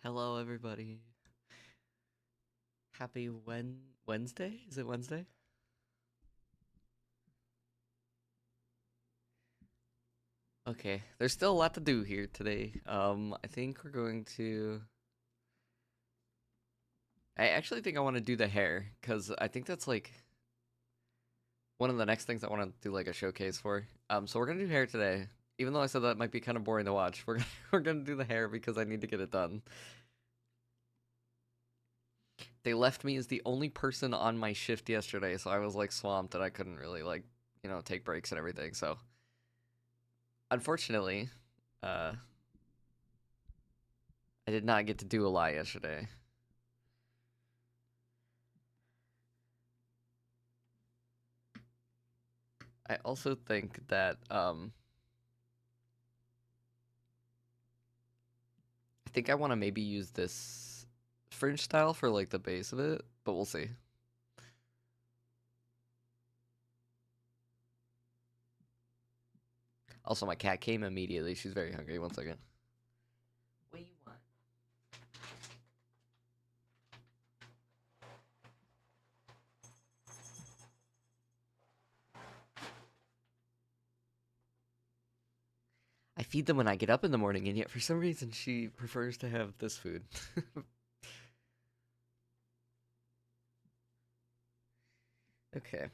Hello, everybody. Happy Wednesday? Is it Wednesday? Okay, there's still a lot to do here today. I think we're going to. I actually think I want to do the hair because I think that's like one of the next things I want to do like a showcase for. So we're gonna do hair today. Even though I said that might be kind of boring to watch, we're gonna do the hair because I need to get it done. They left me as the only person on my shift yesterday, so I was like swamped and I couldn't really like take breaks and everything. So unfortunately, uh, I did not get to do a lot yesterday. I also think that I think I want to maybe use this fringe style for like the base of it, but we'll see. Also, my cat came immediately. She's very hungry. One second. What do you want? I feed them when I get up in the morning, and yet for some reason she prefers to have this food. Okay.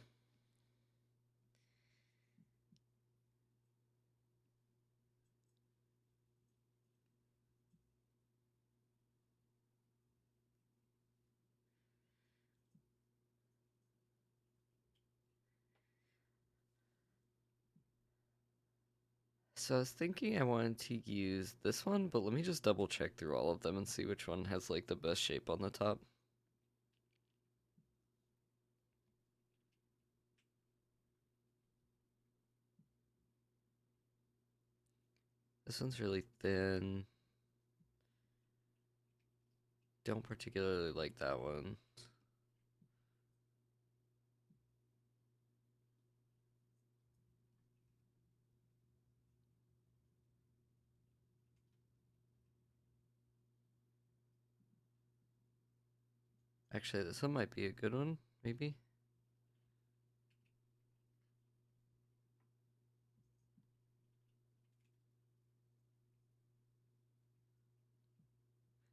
So I was thinking I wanted to use this one, but let me just double check through all of them and see which one has like the best shape on the top. This one's really thin. Don't particularly like that one. Actually, this one might be a good one, maybe.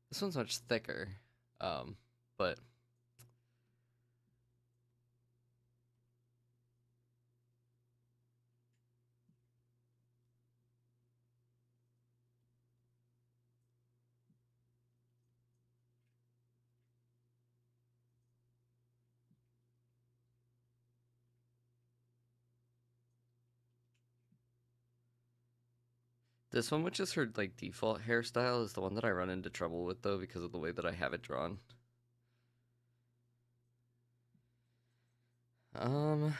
This one's much thicker, but this one, which is her like default hairstyle, is the one that I run into trouble with though because of the way that I have it drawn. Um,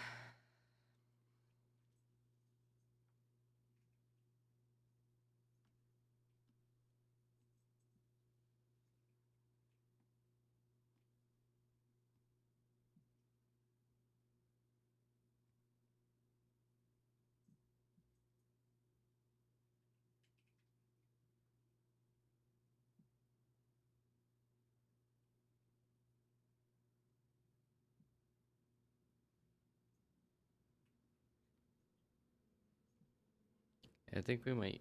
I think we might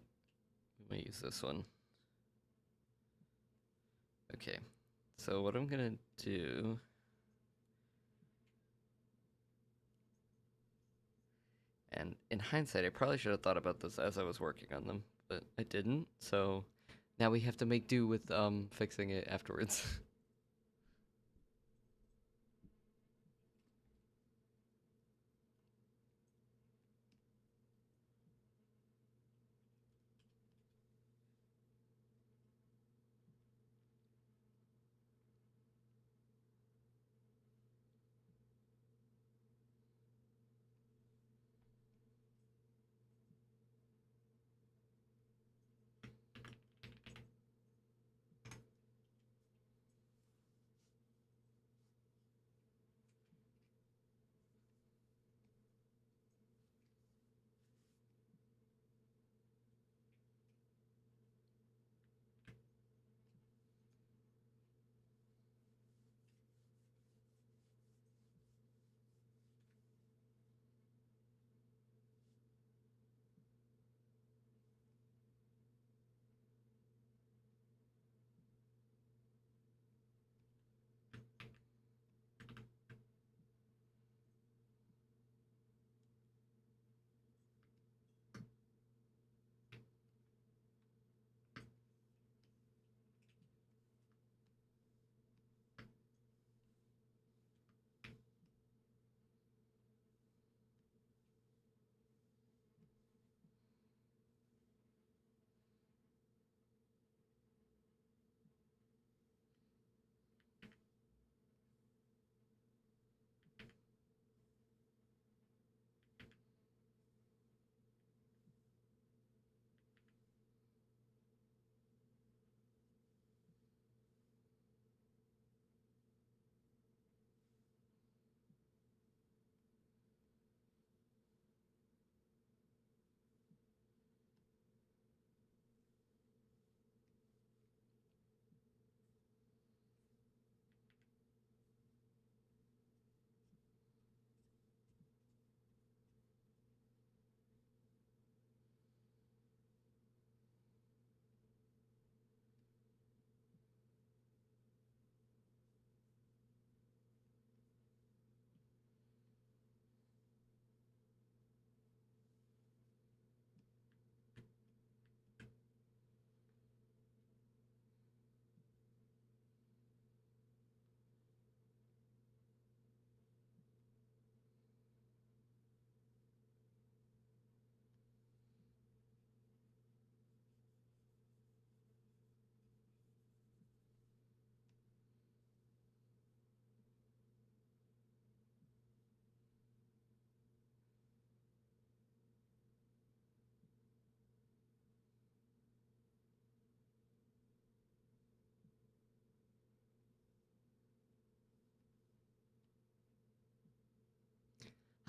use this one. Okay, so what I'm gonna do, and in hindsight, I probably should have thought about this as I was working on them, but I didn't. So now we have to make do with fixing it afterwards.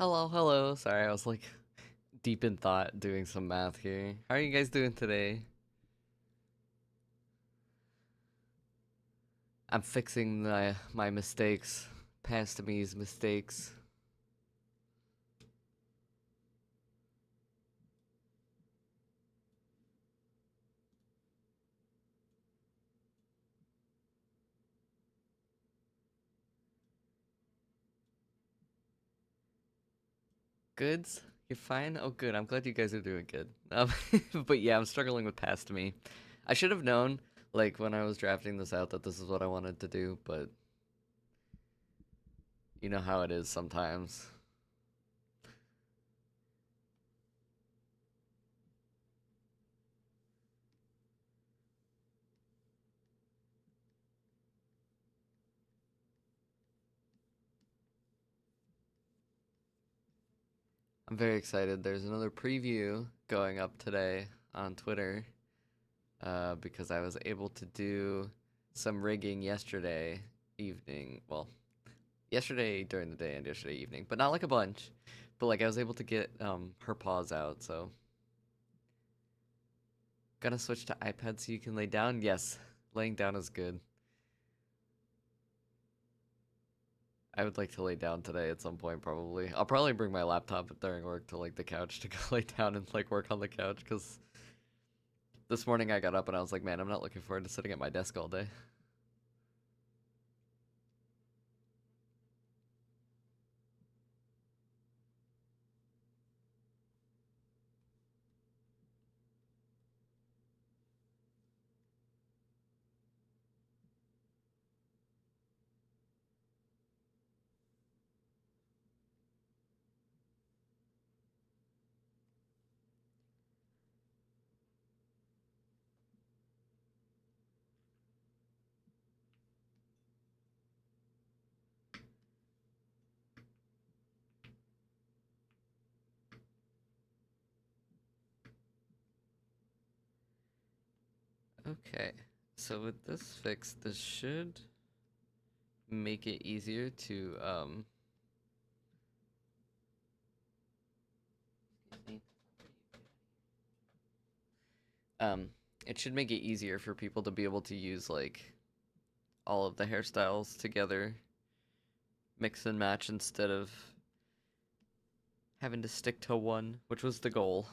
Hello, hello. Sorry, I was like deep in thought doing some math here. How are you guys doing today? I'm fixing my mistakes, past me's mistakes. Goods? You're fine? Oh, good. I'm glad you guys are doing good. But yeah, I'm struggling with past me. I should have known, like, when I was drafting this out that this is what I wanted to do, but you know how it is sometimes. I'm very excited. There's another preview going up today on Twitter because I was able to do some rigging yesterday evening. Well, yesterday during the day and yesterday evening, but not like a bunch. But like I was able to get her paws out, so gonna switch to iPad so you can lay down. Yes, laying down is good. I would like to lay down today at some point probably. I'll probably bring my laptop during work to like the couch to go lay down and like work on the couch because this morning I got up and I was like, man, I'm not looking forward to sitting at my desk all day. Okay, so with this fix, this should make it easier to um it should make it easier for people to be able to use like all of the hairstyles together, mix and match instead of having to stick to one, which was the goal.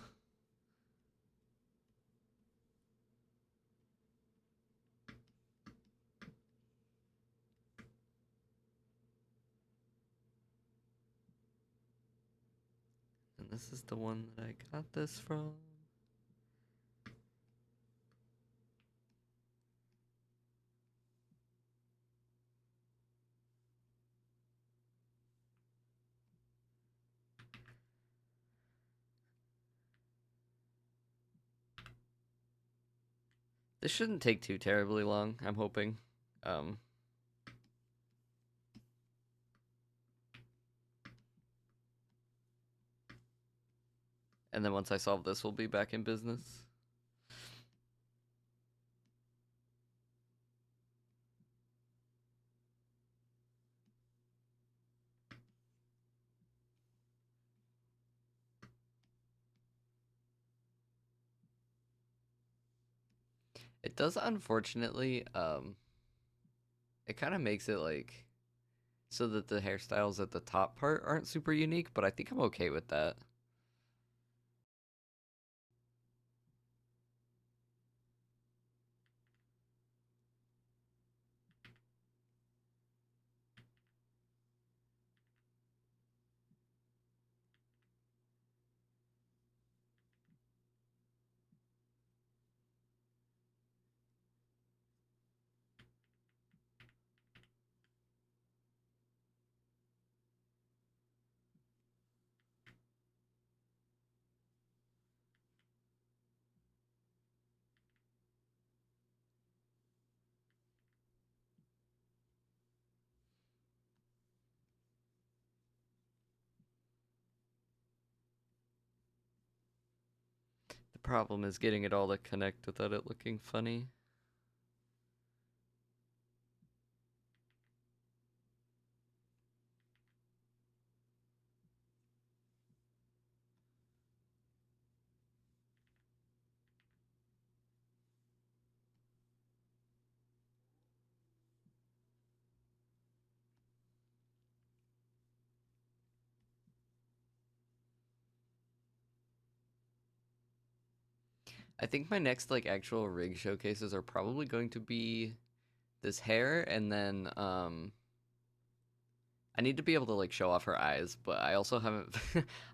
And this is the one that I got this from. This shouldn't take too terribly long, I'm hoping. Um, and then once I solve this, we'll be back in business. It does, unfortunately, it kind of makes it like so that the hairstyles at the top part aren't super unique, but I think I'm okay with that. The problem is getting it all to connect without it looking funny. I think my next like actual rig showcases are probably going to be this hair, and then I need to be able to like show off her eyes, but I also haven't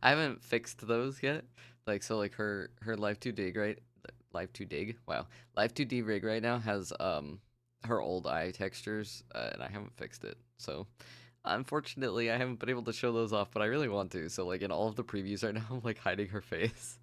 I haven't fixed those yet. Like so like her Life 2 Dig, right? Life 2 Dig? Wow. Life 2D rig right now has her old eye textures, and I haven't fixed it. So unfortunately I haven't been able to show those off, but I really want to. So like in all of the previews right now I'm like hiding her face.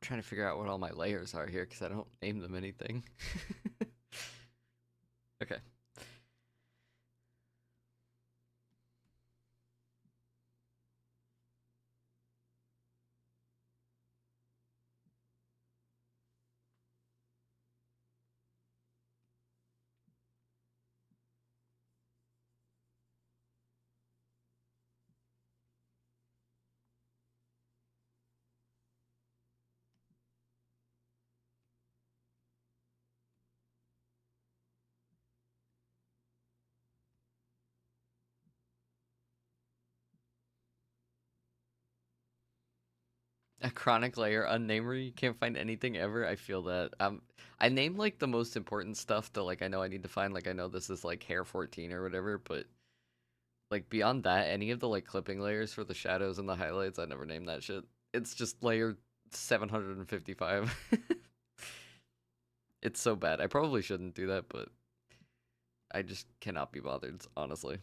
Trying to figure out what all my layers are here because I don't name them anything. Okay. A chronic layer, unnamery, you can't find anything ever. I feel that. I name like the most important stuff that like I know I need to find. Like I know this is like hair 14 or whatever, but like beyond that, any of the like clipping layers for the shadows and the highlights, I never name that shit. It's just layer 755. It's so bad. I probably shouldn't do that, but I just cannot be bothered, honestly.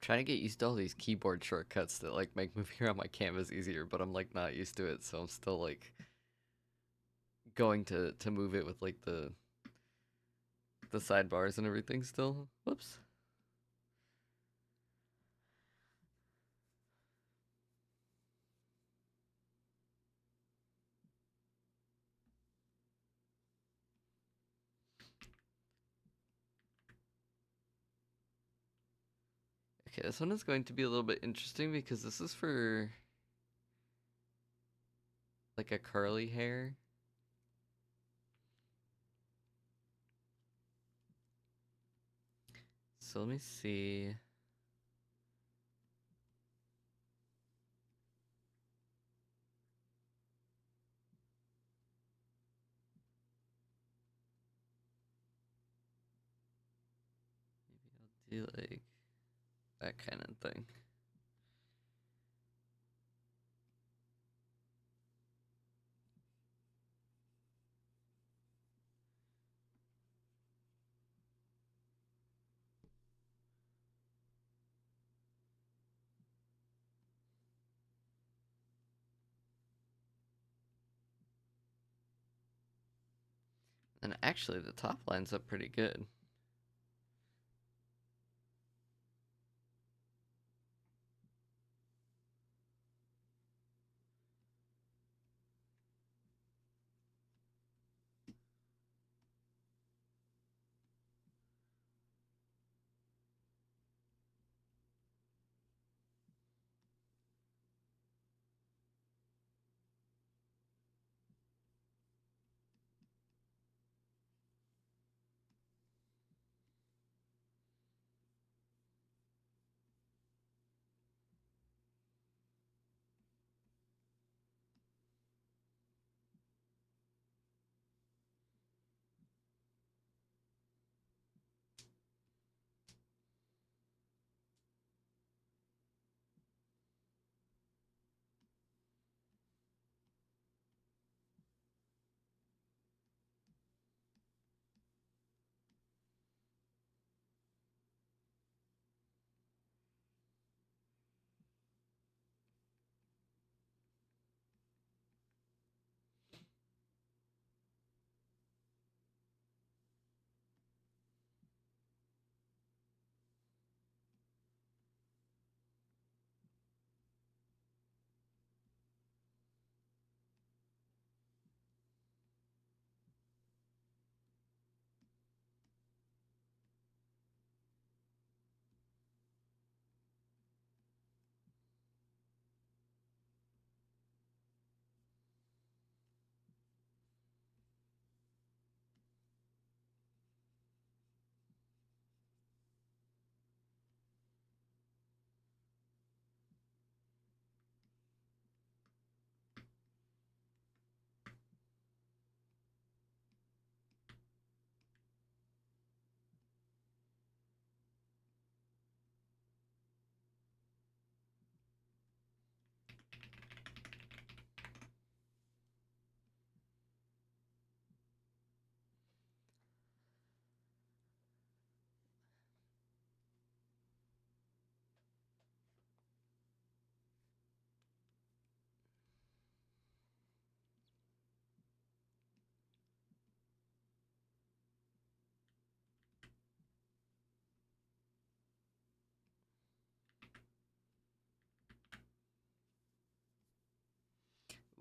Trying to get used to all these keyboard shortcuts that like make moving around my canvas easier, but I'm like not used to it, so I'm still like going to move it with like the the sidebars and everything still. Whoops. Okay, this one is going to be a little bit interesting because this is for like a curly hair. So let me see. Maybe I'll do like that kind of thing. And actually, the top lines up pretty good.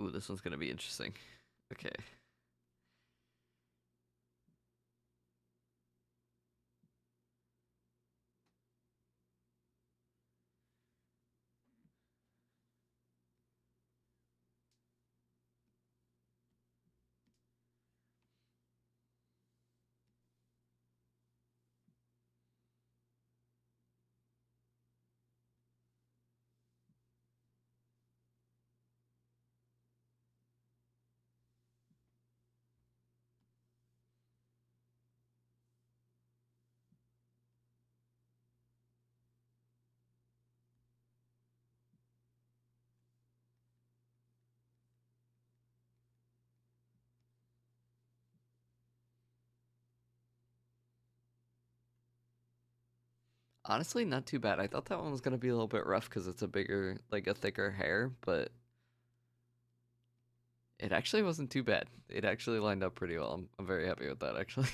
Ooh, this one's gonna be interesting. Okay. Honestly, not too bad. I thought that one was gonna be a little bit rough because it's a bigger, like a thicker hair, but it actually wasn't too bad. It actually lined up pretty well. I'm very happy with that, actually.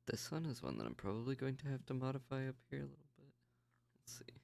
This one is one that I'm probably going to have to modify up here a little bit. Let's see.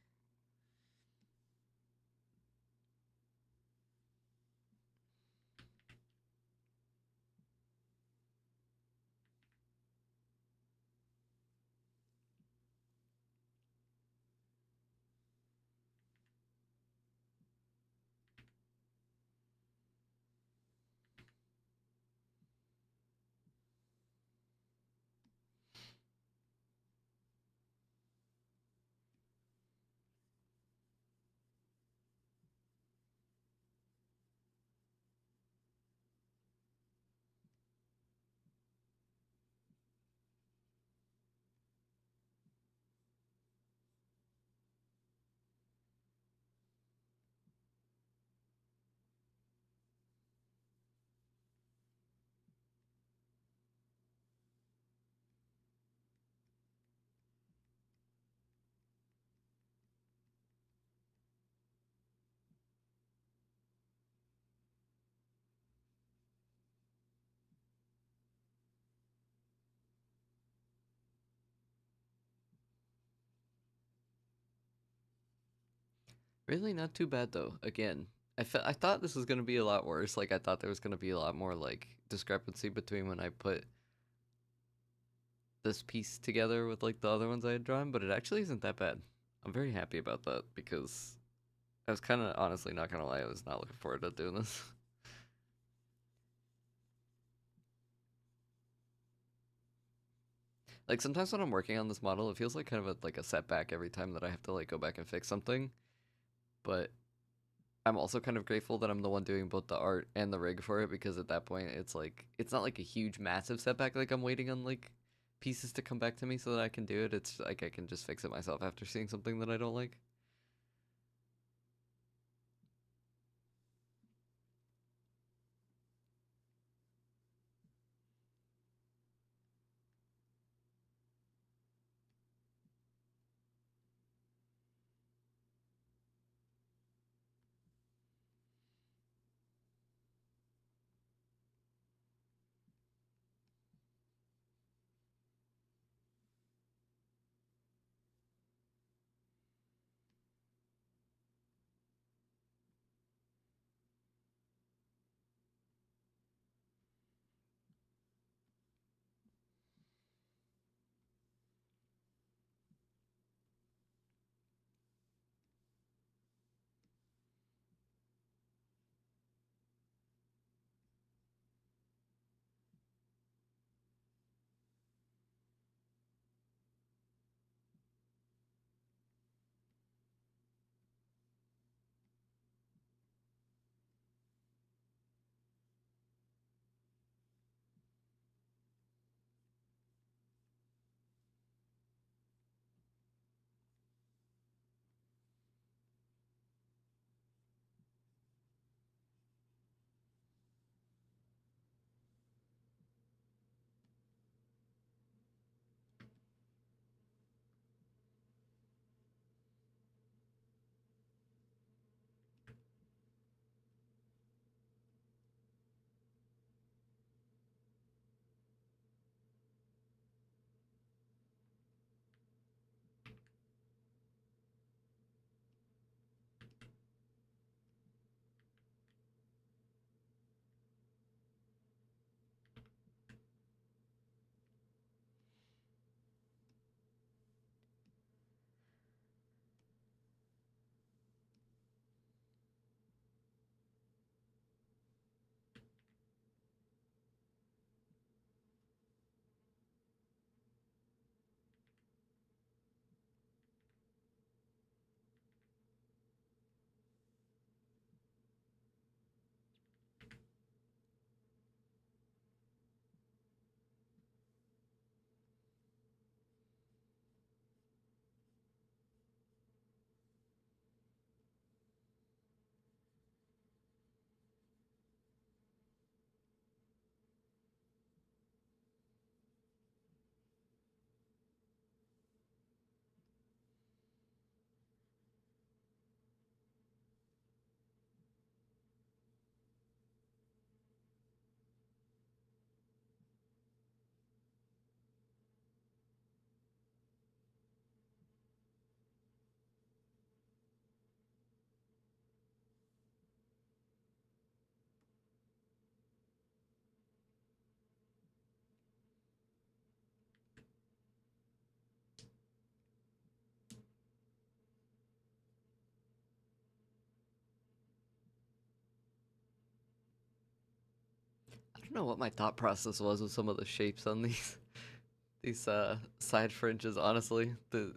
Really not too bad though. Again, I thought this was gonna be a lot worse. Like I thought there was gonna be a lot more like discrepancy between when I put this piece together with like the other ones I had drawn, but it actually isn't that bad. I'm very happy about that because I was kind of honestly not gonna lie, I was not looking forward to doing this. Like sometimes when I'm working on this model, it feels like kind of like a setback every time that I have to like go back and fix something. But I'm also kind of grateful that I'm the one doing both the art and the rig for it because at that point it's like it's not like a huge massive setback like I'm waiting on like pieces to come back to me so that I can do it. It's like I can just fix it myself after seeing something that I don't like. don't know what my thought process was with some of the shapes on these side fringes, honestly. The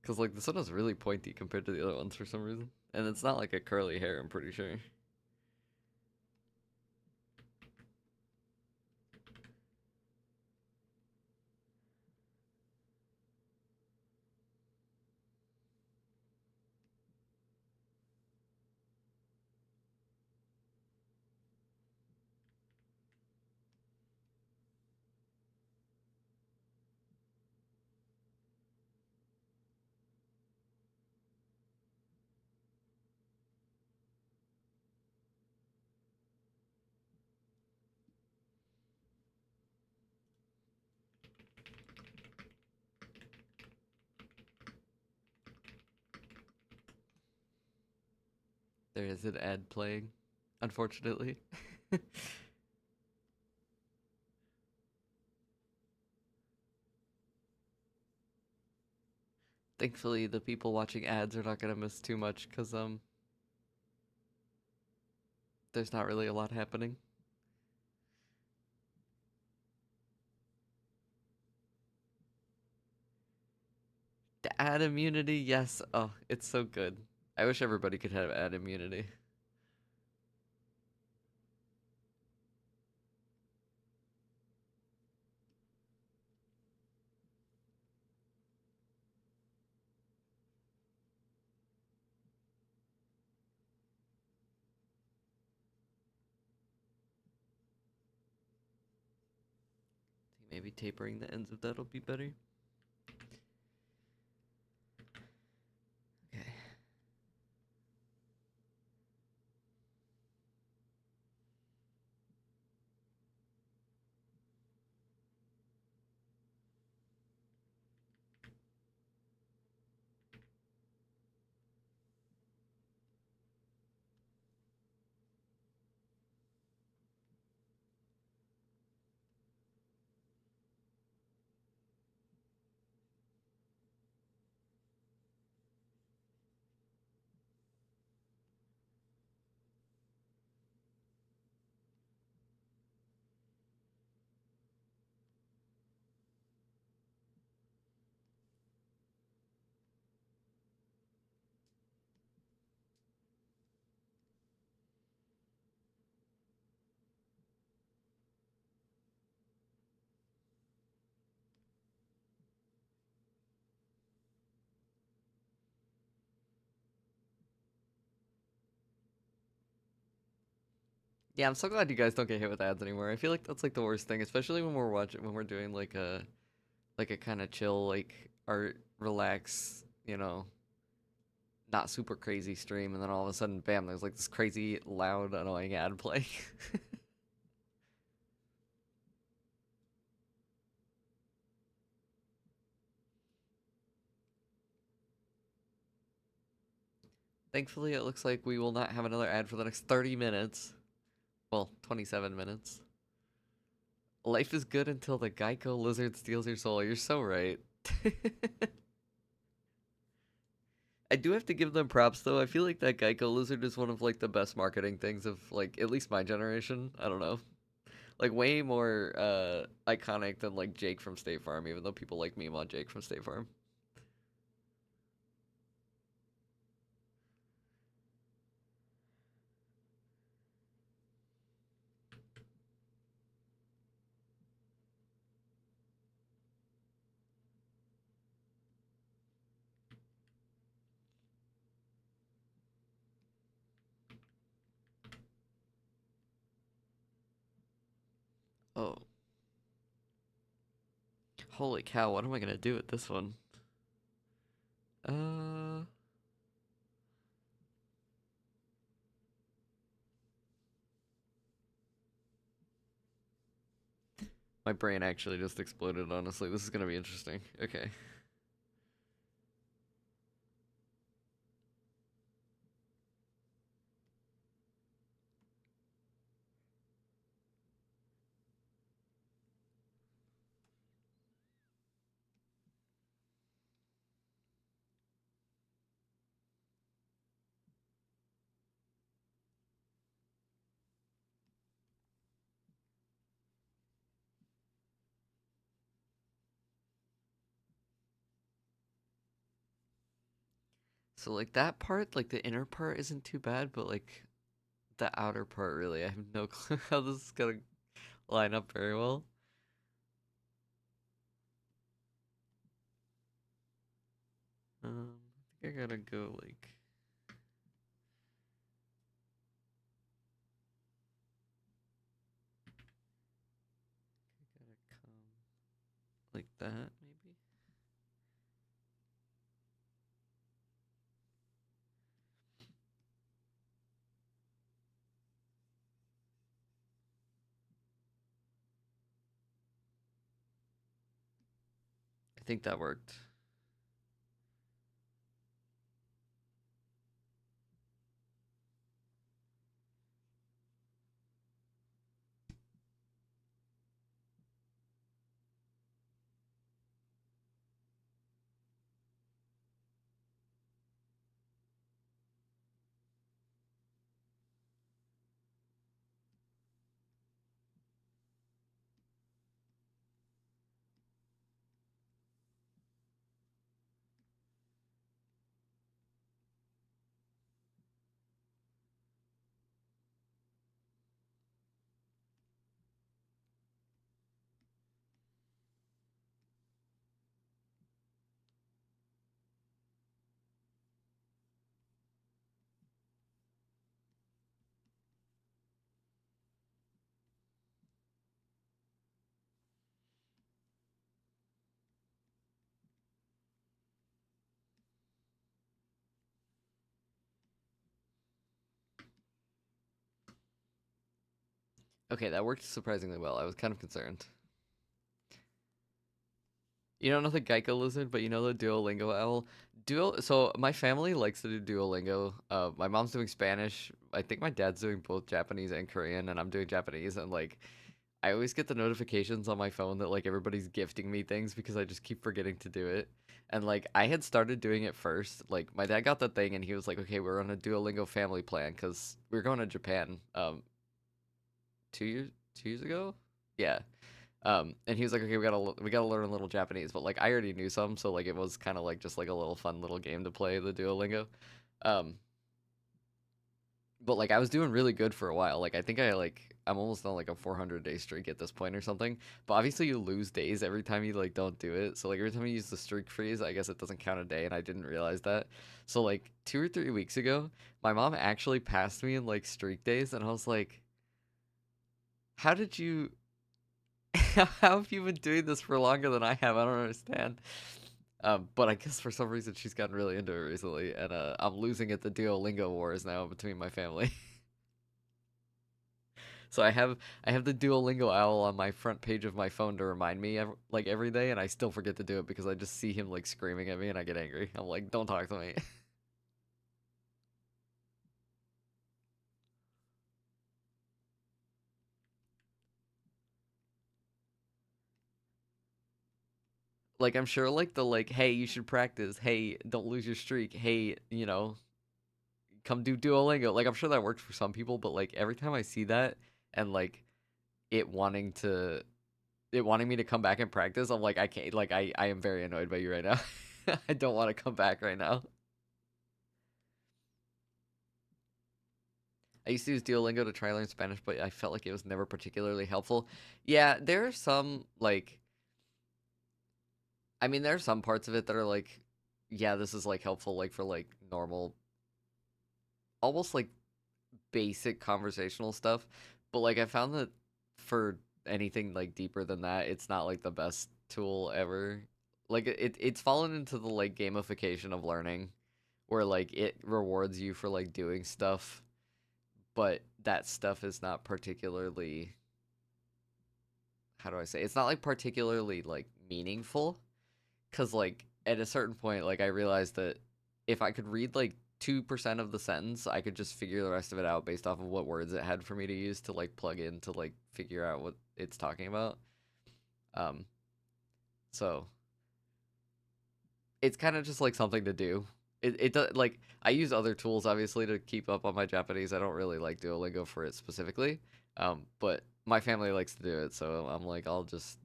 Because like this one is really pointy compared to the other ones for some reason, and it's not like a curly hair. I'm pretty sure. There is an ad playing, unfortunately. Thankfully, the people watching ads are not gonna miss too much because there's not really a lot happening. The ad immunity, yes. Oh, it's so good. I wish everybody could have ad immunity. Maybe tapering the ends of that'll be better. Okay. Yeah, I'm so glad you guys don't get hit with ads anymore. I feel like that's like the worst thing, especially when we're doing like a kind of chill, like art, relax, not super crazy stream, and then all of a sudden, bam, there's like this crazy, loud, annoying ad play. Thankfully, it looks like we will not have another ad for the next 30 minutes. Well, 27 minutes. Life is good until the Geico lizard steals your soul. You're so right. I do have to give them props though. I feel like that Geico lizard is one of like the best marketing things of like at least my generation. I don't know. Like way more iconic than like Jake from State Farm, even though people like meme on Jake from State Farm. Oh, holy cow! What am I gonna do with this one? Uh, my brain actually just exploded. Honestly, this is gonna be interesting. Okay. So like that part, like the inner part isn't too bad, but like the outer part really, I have no clue how this is gonna line up very well. I think I gotta go like gotta come like that maybe. I think that worked. Okay, that worked surprisingly well. I was kind of concerned. You don't know the Geico lizard, but you know the Duolingo owl. So my family likes to do Duolingo. My mom's doing Spanish. I think my dad's doing both Japanese and Korean, and I'm doing Japanese. And like, I always get the notifications on my phone that like everybody's gifting me things because I just keep forgetting to do it. And like, I had started doing it first. Like, my dad got the thing, and he was like, "Okay, we're on a Duolingo family plan because we were going to Japan 2 years ago." Yeah. And he was like, "Okay, we gotta learn a little Japanese," but like I already knew some, so like it was kind of like just like a little fun little game to play the Duolingo. Um, but like I was doing really good for a while. Like I think I'm almost on like a 400-day streak at this point or something. But obviously you lose days every time you like don't do it. So like every time you use the streak freeze, I guess it doesn't count a day, and I didn't realize that. So like 2 or 3 weeks ago, my mom actually passed me in like streak days, and I was like, "How did you?" How have you been doing this for longer than I have? I don't understand. But I guess for some reason she's gotten really into it recently, and I'm losing at the Duolingo wars now between my family. So I have the Duolingo owl on my front page of my phone to remind me like every day, and I still forget to do it because I just see him like screaming at me, and I get angry. I'm like, don't talk to me. Like I'm sure like the like, hey, you should practice. Hey, don't lose your streak. Hey, come do Duolingo. Like I'm sure that works for some people, but like every time I see that and like it wanting to it wanting me to come back and practice, I'm like I can't. Like I am very annoyed by you right now. I don't want to come back right now. I used to use Duolingo to try to learn Spanish, but I felt like it was never particularly helpful. Yeah, there are some like I mean there are some parts of it that are like yeah, this is like helpful like for like normal almost like basic conversational stuff, but like I found that for anything like deeper than that, it's not like the best tool ever. Like it's fallen into the like gamification of learning where like it rewards you for like doing stuff, but that stuff is not particularly how do I say? It's not like particularly like meaningful. Cause like at a certain point, like I realized that if I could read like 2% of the sentence, I could just figure the rest of it out based off of what words it had for me to use to like plug in to like figure out what it's talking about. Um, so it's kind of just like something to do. It does like I use other tools obviously to keep up on my Japanese. I don't really like Duolingo for it specifically. But my family likes to do it, so I'm like I'll just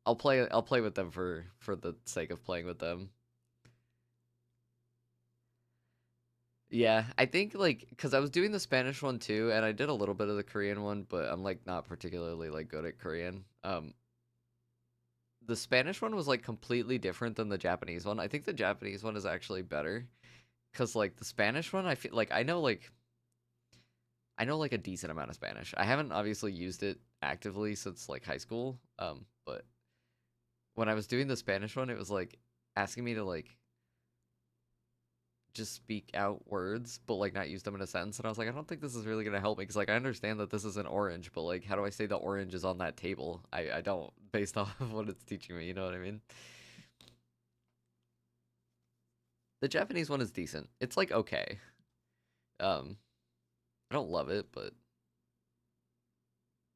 I'll play with them for the sake of playing with them. Yeah, I think like because I was doing the Spanish one too, and I did a little bit of the Korean one, but I'm like not particularly like good at Korean. The Spanish one was like completely different than the Japanese one. I think the Japanese one is actually better because like the Spanish one, I feel like I know like a decent amount of Spanish. I haven't obviously used it actively since like high school. But when I was doing the Spanish one, it was like asking me to like just speak out words, but like not use them in a sentence. And I was like, I don't think this is really gonna help me because like I understand that this is an orange, but like how do I say the orange is on that table? I don't based off of what it's teaching me. You know what I mean? The Japanese one is decent. It's like okay. Um, I don't love it, but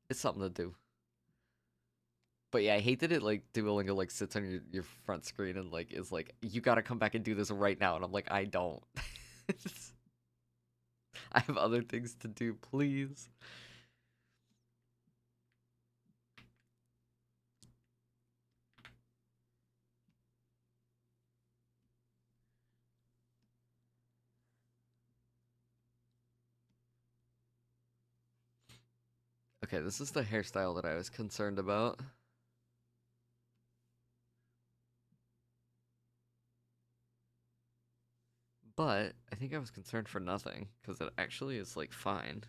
it's something to do. But yeah, I hate that it like Duolingo like sits on your front screen and like is like you gotta come back and do this right now, and I'm like I don't. I have other things to do, please. Okay, this is the hairstyle that I was concerned about. But I think I was concerned for nothing because it actually is like fine.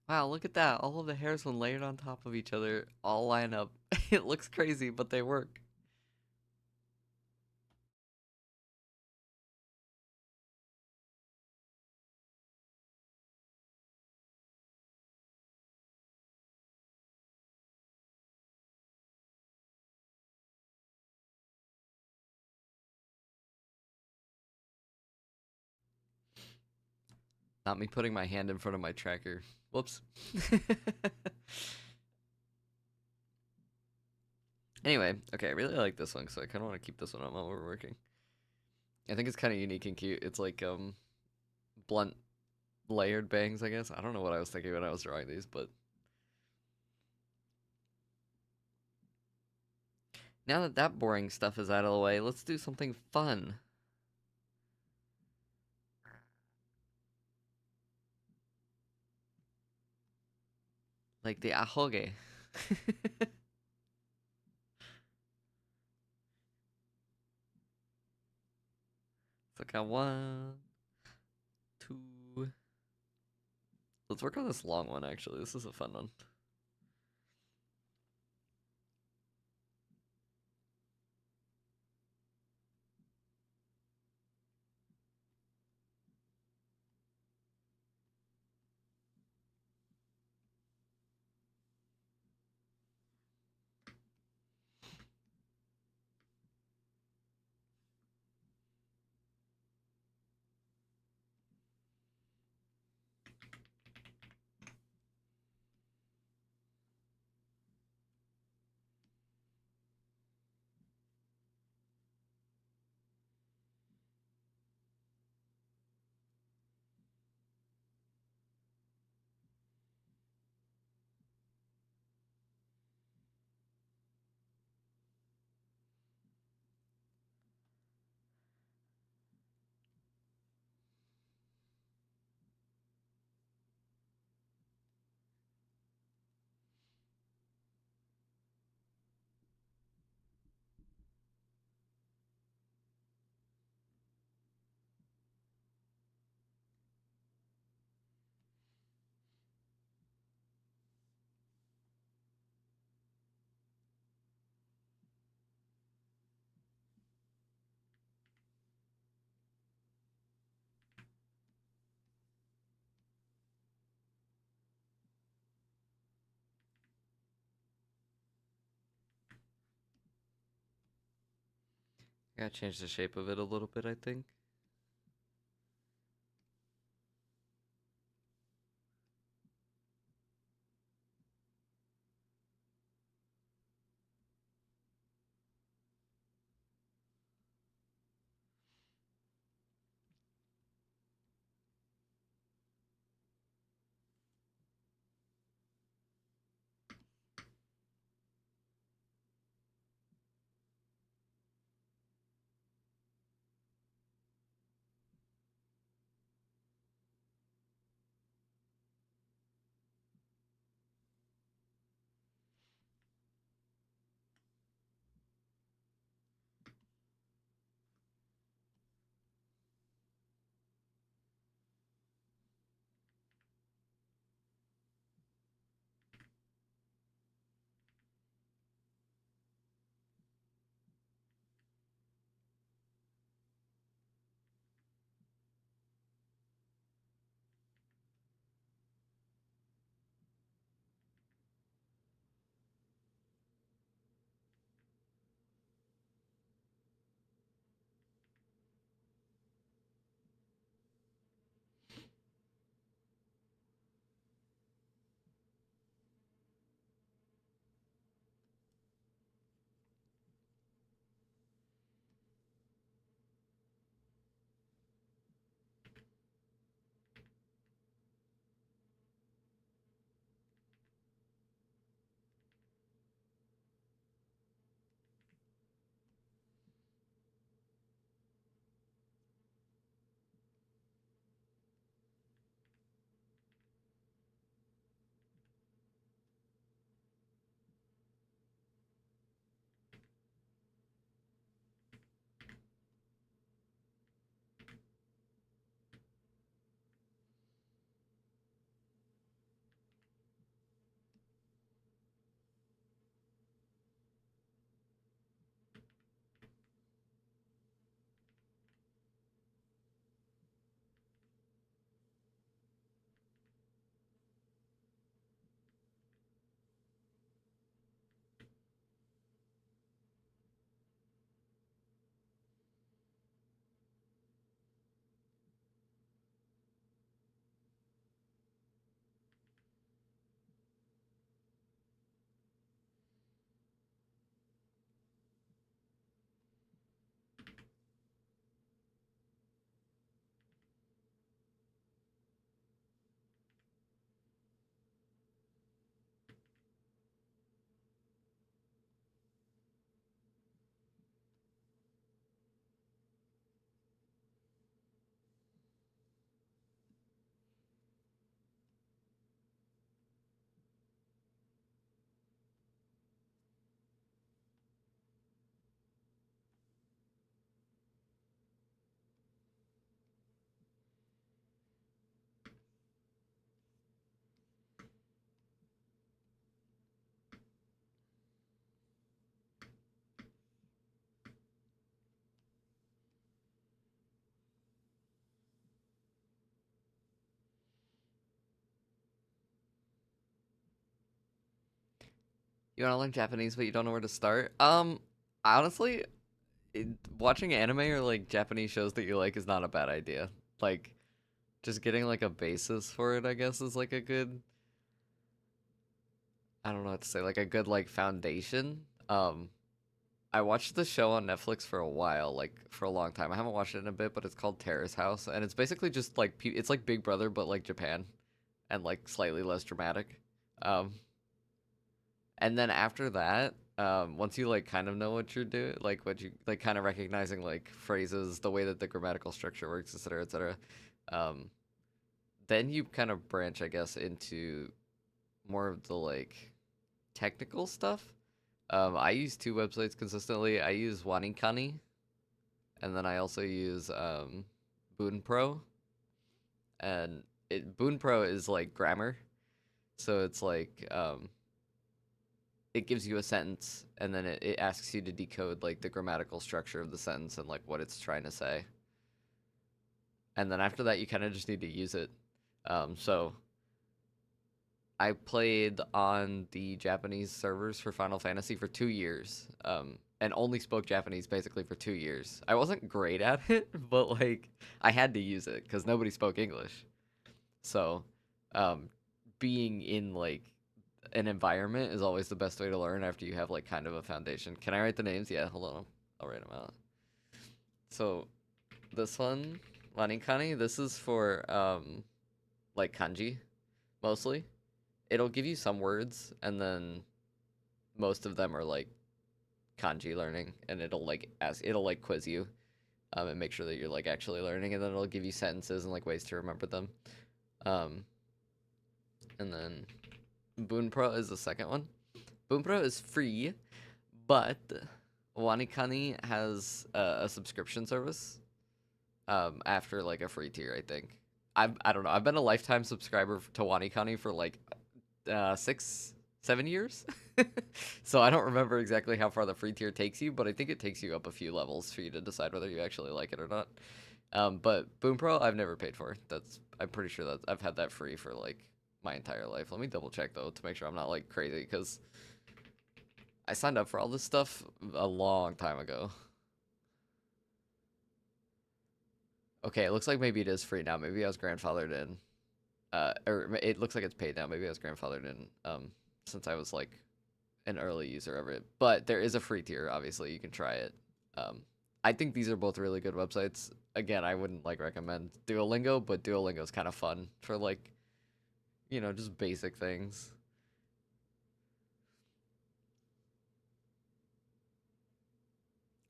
Wow, look at that. All of the hairs when layered on top of each other all line up. It looks crazy, but they work. Not me putting my hand in front of my tracker. Whoops. Anyway, okay, I really like this one, so I kind of want to keep this one on while we're working. I think it's kind of unique and cute. It's like blunt layered bangs, I guess. I don't know what I was thinking when I was drawing these, but now that that boring stuff is out of the way, let's do something fun. Like the ahoge. So I got one, two. Let's work on this long one, actually. This is a fun one. I gotta change the shape of it a little bit, I think. You want to learn Japanese, but you don't know where to start? Honestly, it, watching anime or like Japanese shows that you like is not a bad idea. Like, just getting like a basis for it, I guess, is like a good. I don't know what to say. Like a good like foundation. I watched the show on Netflix for a while, like for a long time. I haven't watched it in a bit, but it's called Terrace House, and it's basically just like it's like Big Brother, but like Japan, and like slightly less dramatic. Um, And then after that, once you like kind of know what you're doing, like what you like kind of recognizing like phrases, the way that the grammatical structure works, etc., etc., um, then you kind of branch, I guess, into more of the like technical stuff. I use two websites consistently. I use Wanikani, and then I also use Boon Pro. And Boon Pro is like grammar, so it's like it gives you a sentence and then it asks you to decode like the grammatical structure of the sentence and like what it's trying to say. And then after that, you kind of just need to use it. So I played on the Japanese servers for Final Fantasy for 2 years. and only spoke Japanese basically for 2 years. I wasn't great at it, but like I had to use it because nobody spoke English. So, um, being in like an environment is always the best way to learn after you have like kind of a foundation. Can I write the names? Yeah, hold on. I'll write them out. So this one, Waninkani, this is for like kanji mostly. It'll give you some words and then most of them are like kanji learning and it'll like quiz you and make sure that you're like actually learning and then it'll give you sentences and like ways to remember them. Um and then Boonpro is the second one. Boonpro is free, but Wanikani has a subscription service after like a free tier, I think. I don't know. I've been a lifetime subscriber to Wanikani for like 6, 7 years. So I don't remember exactly how far the free tier takes you, but I think it takes you up a few levels for you to decide whether you actually like it or not. But Boom Pro, I've never paid for. I'm pretty sure that I've had that free for like my entire life. Let me double check though to make sure I'm not like crazy because I signed up for all this stuff a long time ago. Okay, it looks like maybe it is free now. Maybe I was grandfathered in. Or it looks like it's paid now. Maybe I was grandfathered in since I was like an early user of it. But there is a free tier, obviously. You can try it. Um, I think these are both really good websites. Again, I wouldn't like recommend Duolingo, but Duolingo is kind of fun for like, just basic things.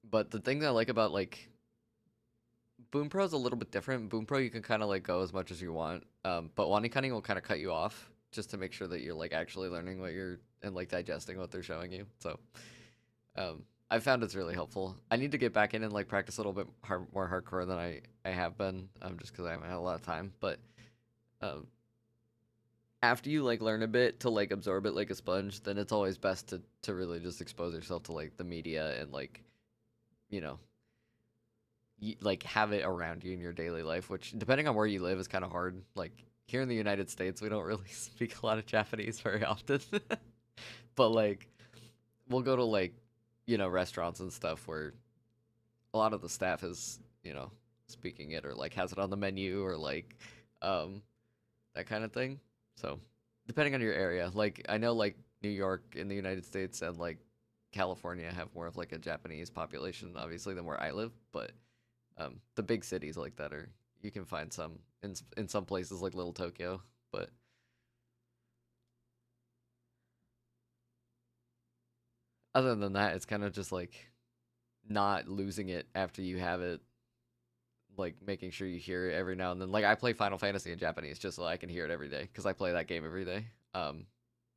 But the thing that I like about like Boom Pro is a little bit different. Boom Pro you can kind of like go as much as you want, but Wanikani will kind of cut you off just to make sure that you're like actually learning what you're and like digesting what they're showing you. So I found it's really helpful. I need to get back in and like practice a little bit more hardcore than I have been, just because I haven't had a lot of time. But um, after you like learn a bit to like absorb it like a sponge, then it's always best to really just expose yourself to like the media and like you know like have it around you in your daily life, which depending on where you live is kind of hard. Like here in the United States, we don't really speak a lot of Japanese very often. But like we'll go to like restaurants and stuff where a lot of the staff is speaking it or like has it on the menu or like um that kind of thing. So depending on your area, like I know like New York in the United States and like California have more of like a Japanese population obviously than where I live, but the big cities like that are you can find some in some places like Little Tokyo, but other than that, it's kind of just like not losing it after you have it, like making sure you hear it every now and then. Like I play Final Fantasy in Japanese just so I can hear it every day because I play that game every day.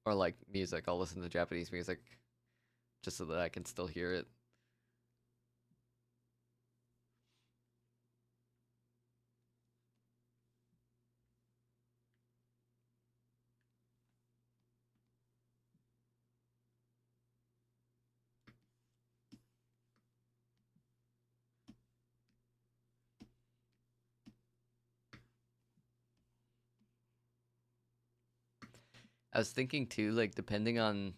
Or like music, I'll listen to Japanese music just so that I can still hear it. I was thinking too, like depending on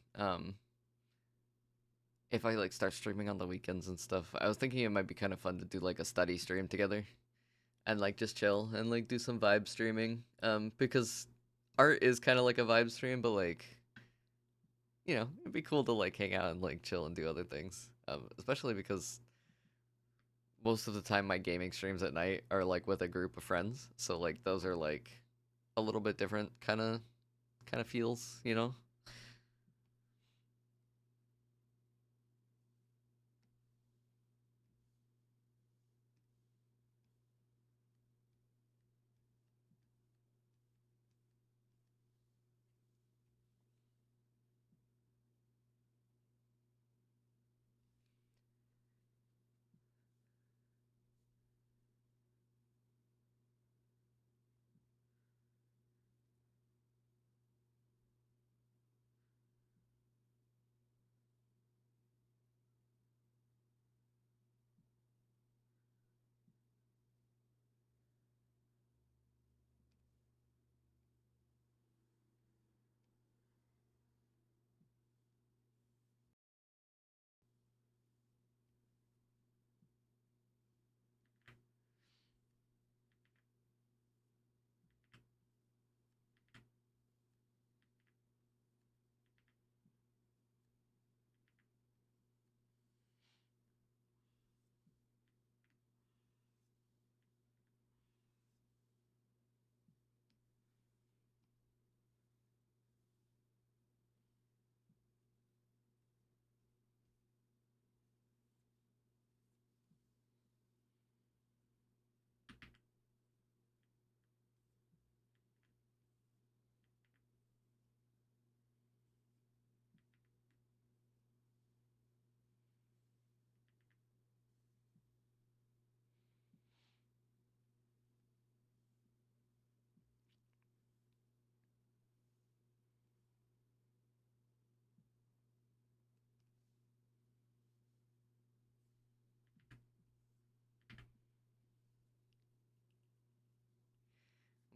if I like start streaming on the weekends and stuff, I was thinking it might be kind of fun to do like a study stream together and like just chill and like do some vibe streaming. Because art is kind of like a vibe stream, but like it'd be cool to like hang out and like chill and do other things. Especially because most of the time my gaming streams at night are like with a group of friends, so like those are like a little bit different kind of feels.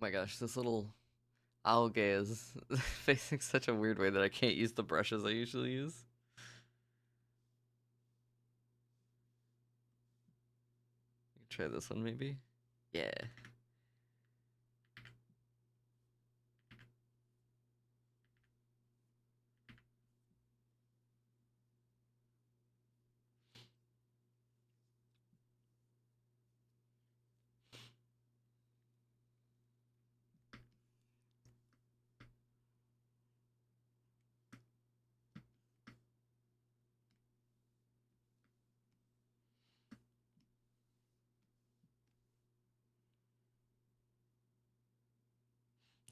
my gosh, this little algae is facing such a weird way that I can't use the brushes I usually use. Try this one maybe. Yeah.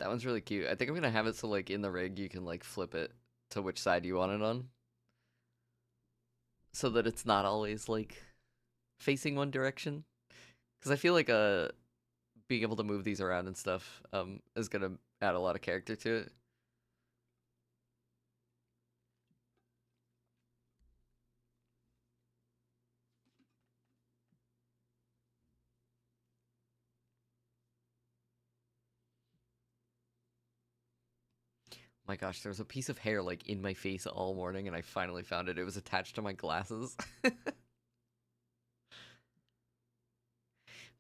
That one's really cute. I think I'm gonna have it so like in the rig you can like flip it to which side you want it on. So that it's not always like facing one direction. Because I feel like being able to move these around and stuff is gonna add a lot of character to it. My gosh, there was a piece of hair like in my face all morning and I finally found it. It was attached to my glasses.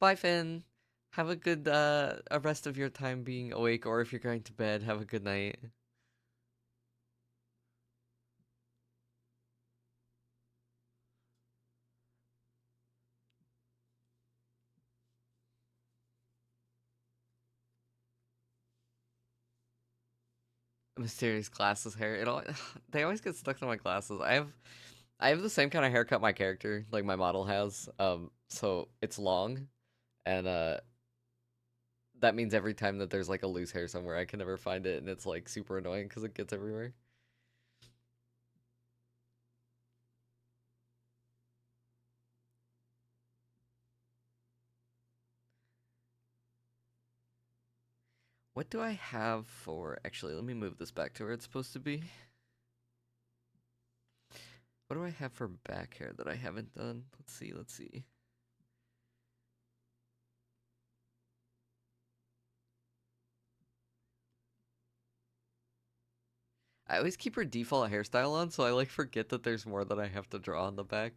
Bye, Finn. Have a good a rest of your time being awake, or if you're going to bed, have a good night. Mysterious glasses hair. It all they always get stuck to my glasses. I have the same kind of haircut my character, like my model has. So it's long, and that means every time that there's like a loose hair somewhere, I can never find it, and it's like super annoying because it gets everywhere. What do I have for? Actually, let me move this back to where it's supposed to be. What do I have for back hair that I haven't done? Let's see. Let's see. I always keep her default hairstyle on, so I like forget that there's more that I have to draw on the back.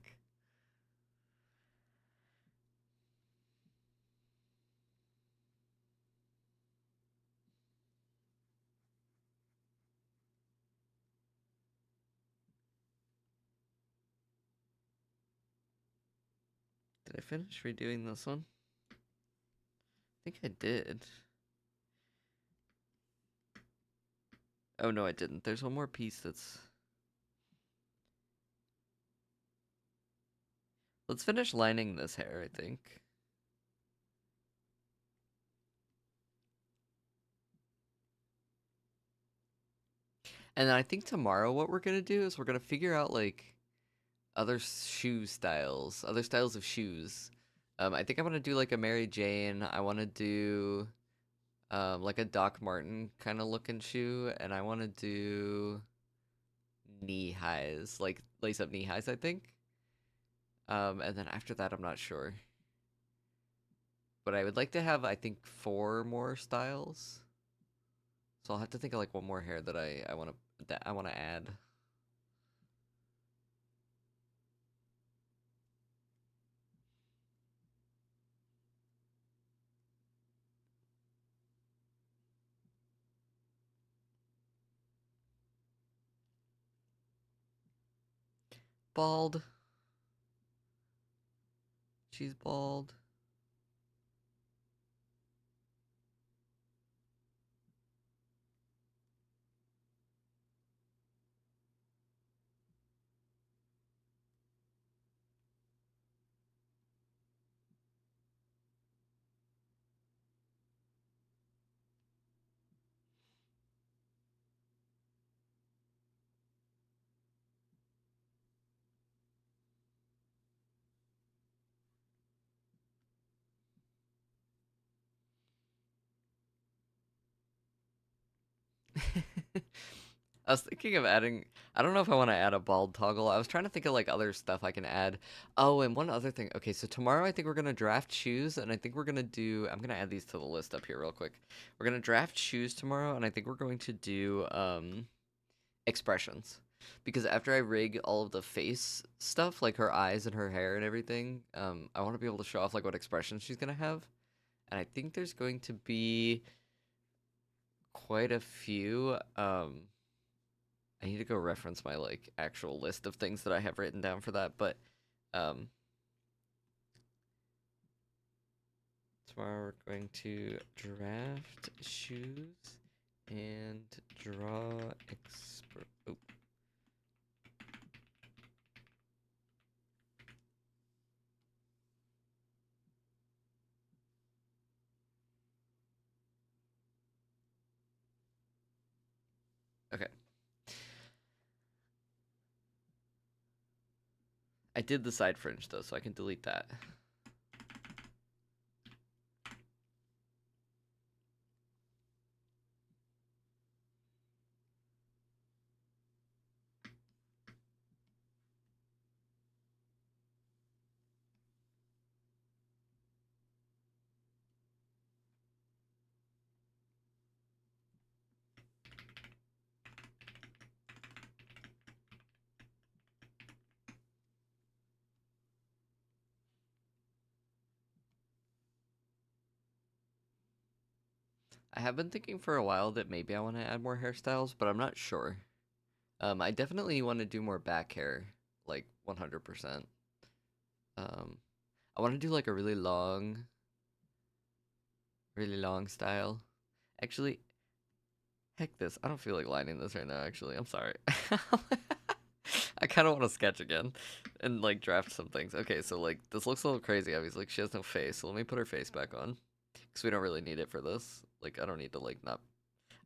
Did I finish redoing this one? I think I did. Oh no, I didn't. There's one more piece that's... Let's finish lining this hair, I think. And then I think tomorrow what we're gonna do is we're gonna figure out like other shoe styles, other styles of shoes. I think I want to do like a Mary Jane. I want to do like a Doc Martin kind of looking shoe, and I want to do knee highs, like lace up knee highs, I think. And then after that, I'm not sure. But I would like to have, I think, 4 more styles. So I'll have to think of like one more hair that I want to add. Bald. She's bald. I was thinking of adding. I don't know if I want to add a bald toggle. I was trying to think of like other stuff I can add. Oh, and one other thing. Okay, so tomorrow I think we're gonna draft shoes, and I think we're gonna do. I'm gonna add these to the list up here real quick. We're gonna draft shoes tomorrow, and I think we're going to do expressions, because after I rig all of the face stuff, like her eyes and her hair and everything, I want to be able to show off like what expressions she's gonna have, and I think there's going to be quite a few. I need to go reference my like actual list of things that I have written down for that, but um, tomorrow we're going to draft shoes and draw expert. Oh, okay. I did the side fringe though, so I can delete that. I have been thinking for a while that maybe I want to add more hairstyles, but I'm not sure. I definitely want to do more back hair, like 100%. I want to do like a really long style. Actually, heck this. I don't feel like lining this right now, actually. I'm sorry. I kind of want to sketch again and like draft some things. Okay, so like this looks a little crazy, obviously. Like she has no face, so let me put her face back on. Because we don't really need it for this. Like I don't need to like not.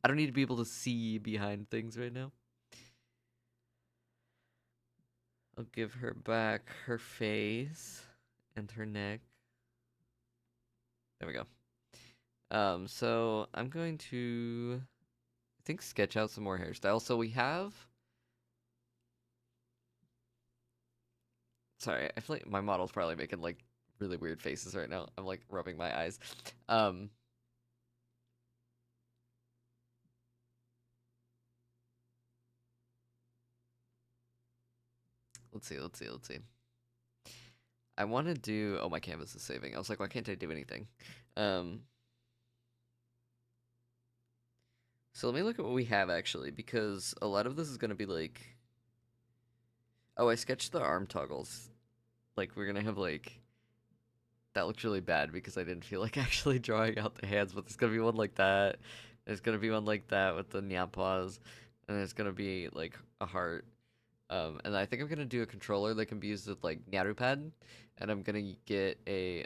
I don't need to be able to see behind things right now. I'll give her back her face and her neck. There we go. So I'm going to, I think, sketch out some more hairstyles. So we have. Sorry, I feel like my model's probably making like really weird faces right now. I'm like rubbing my eyes. Um, let's see. I want to do. Oh, my canvas is saving. I was like, why can't I do anything? Um, so let me look at what we have actually, because a lot of this is gonna be like. Oh, I sketched the arm toggles. Like we're gonna have like. That looks really bad because I didn't feel like actually drawing out the hands, but there's gonna be one like that. There's gonna be one like that with the nyapas, and there's gonna be like a heart. And I think I'm gonna do a controller that can be used with like Nyarupad, and I'm gonna get a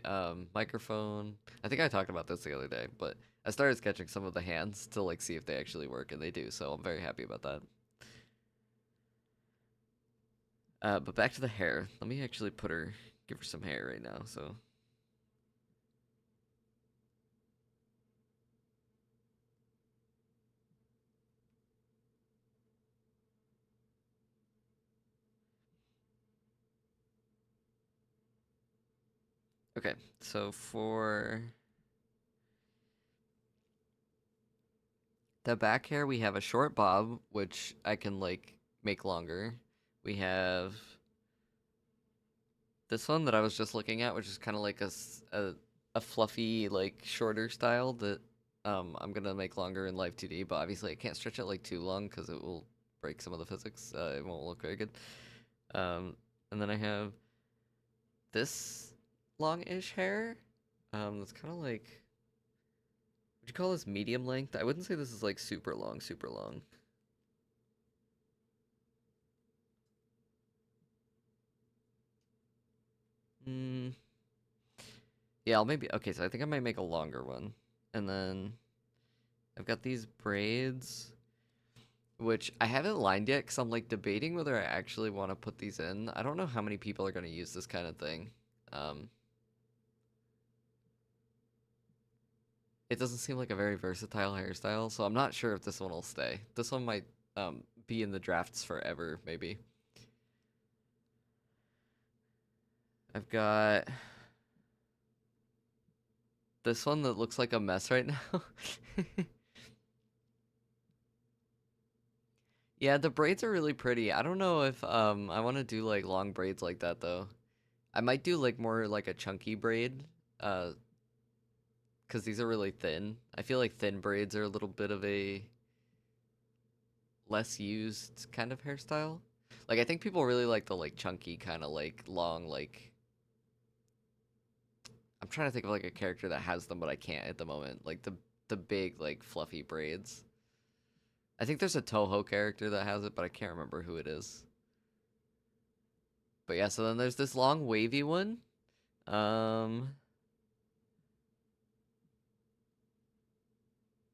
microphone. I think I talked about this the other day, but I started sketching some of the hands to like see if they actually work, and they do. So I'm very happy about that. But back to the hair. Let me actually give her some hair right now. So okay, so for the back hair, we have a short bob, which I can like make longer. We have this one that I was just looking at, which is kind of like a fluffy, like shorter style that I'm gonna make longer in Live 2D, but obviously I can't stretch it like too long because it will break some of the physics. It won't look very good. Um, and then I have this long-ish hair. That's kind of like, would you call this medium length? I wouldn't say this is like super long, super long. Hmm. Yeah, I'll maybe. Okay, so I think I might make a longer one. And then I've got these braids, which I haven't lined yet because I'm like debating whether I actually want to put these in. I don't know how many people are going to use this kind of thing. Um, it doesn't seem like a very versatile hairstyle, so I'm not sure if this one will stay. This one might. be in the drafts forever, maybe. I've got this one that looks like a mess right now. Yeah, the braids are really pretty. I don't know if I want to do like long braids like that though. I might do like more like a chunky braid, uh, because these are really thin. I feel like thin braids are a little bit of a less used kind of hairstyle. Like I think people really like the like chunky kind of like long like I'm trying to think of like a character that has them but I can't at the moment. Like the big like fluffy braids. I think there's a Toho character that has it, but I can't remember who it is. But yeah, so then there's this long wavy one. Um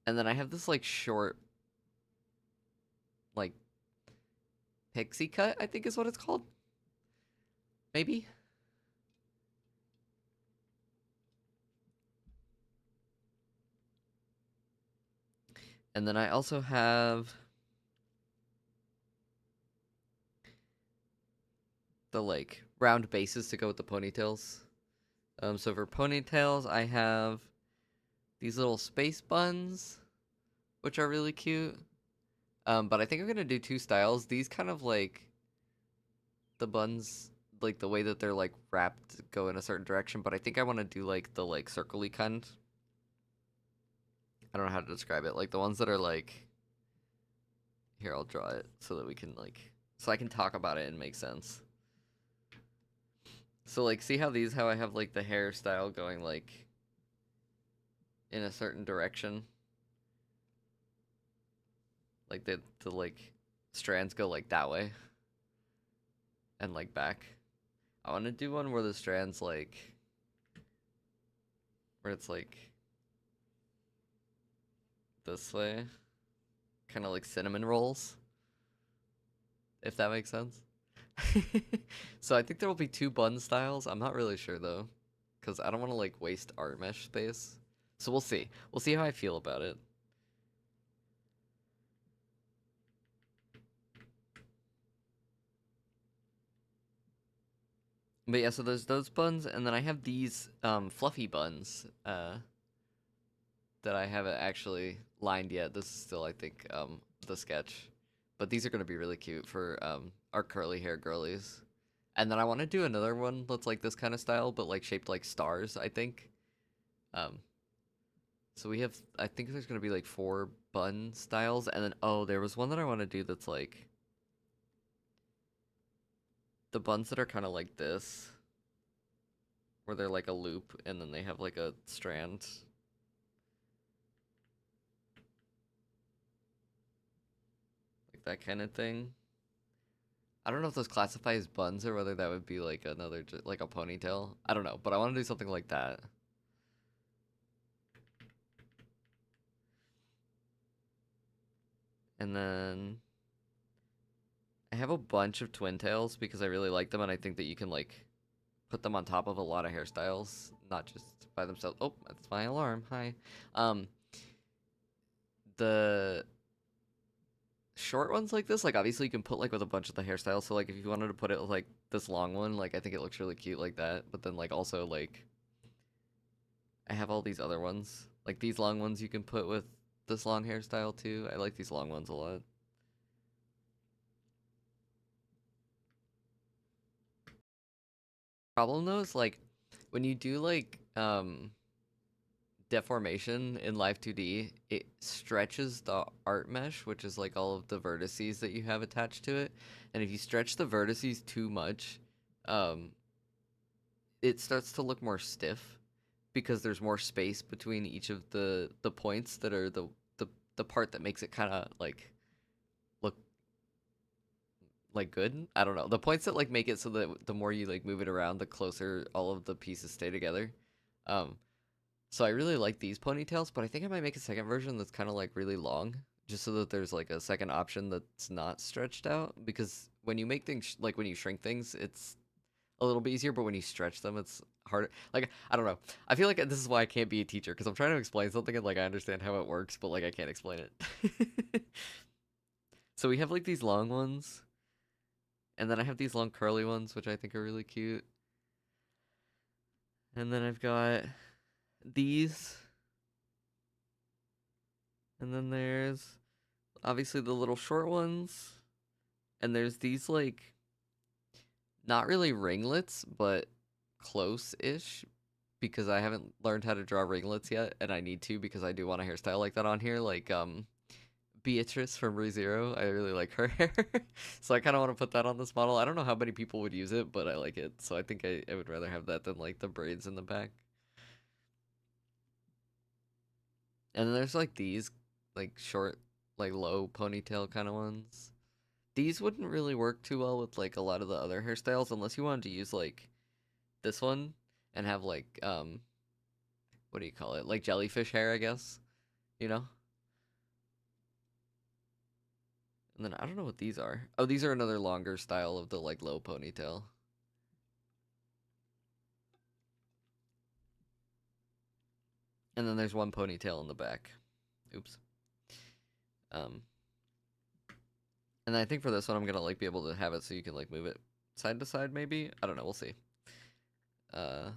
and then I have this like short like pixie cut, I think is what it's called. Maybe. And then I also have the like round bases to go with the ponytails. So for ponytails, I have these little space buns, which are really cute. But I think I'm gonna do two styles. These kind of like the buns, like the way that they're like wrapped, go in a certain direction. But I think I want to do like the like circly kind. I don't know how to describe it. Like the ones that are like here. I'll draw it so that we can like so I can talk about it and make sense. So like, see how these how I have like the hairstyle going like in a certain direction. Like the like strands go like that way and like back. I want to do one where the strands like where it's like this way, kind of like cinnamon rolls, if that makes sense. So I think there will be two bun styles. I'm not really sure though, because I don't want to like waste art mesh space. So we'll see. We'll see how I feel about it. But yeah, so there's those buns, and then I have these fluffy buns that I haven't actually lined yet. This is still, I think, the sketch. But these are going to be really cute for our curly hair girlies. And then I want to do another one that's like this kind of style, but like shaped like stars, I think. Um, so we have, I think there's going to be like four bun styles. And then, oh, there was one that I want to do that's like the buns that are kind of like this, where they're like a loop and then they have like a strand. Like that kind of thing. I don't know if those classify as buns or whether that would be like another, like a ponytail. I don't know, but I want to do something like that. And then I have a bunch of twin tails because I really like them and I think that you can like put them on top of a lot of hairstyles, not just by themselves. Oh, that's my alarm. Hi. Um, the short ones like this, like obviously you can put like with a bunch of the hairstyles. So like if you wanted to put it with like this long one, like I think it looks really cute like that. But then like also like I have all these other ones. Like these long ones you can put with this long hairstyle too. I like these long ones a lot. Problem though is like when you do like deformation in Live 2D, it stretches the art mesh, which is like all of the vertices that you have attached to it. And if you stretch the vertices too much, um it starts to look more stiff because there's more space between each of the points that are the part that makes it kind of like look like good. I don't know. The points that like make it so that the more you like move it around, the closer all of the pieces stay together. Um, so I really like these ponytails, but I think I might make a second version that's kind of like really long, just so that there's like a second option that's not stretched out. Because when you make things like when you shrink things, it's a little bit easier, but when you stretch them, it's harder. Like I don't know. I feel like this is why I can't be a teacher because I'm trying to explain something and like I understand how it works, but like I can't explain it. So we have like these long ones, and then I have these long curly ones, which I think are really cute. And then I've got these, and then there's obviously the little short ones, and there's these like not really ringlets, but close-ish because I haven't learned how to draw ringlets yet, and I need to because I do want a hairstyle like that on here, like Beatrice from ReZero. I really like her hair, so I kind of want to put that on this model. I don't know how many people would use it, but I like it, so I think I would rather have that than like the braids in the back. And then there's like these, like short, like low ponytail kind of ones. These wouldn't really work too well with like a lot of the other hairstyles unless you wanted to use like this one and have like what do you call it? Like jellyfish hair, I guess. You know? And then I don't know what these are. Oh, these are another longer style of the like low ponytail. And then there's one ponytail in the back. Oops. Um and I think for this one I'm gonna like be able to have it so you can like move it side to side maybe. I don't know, we'll see. Uh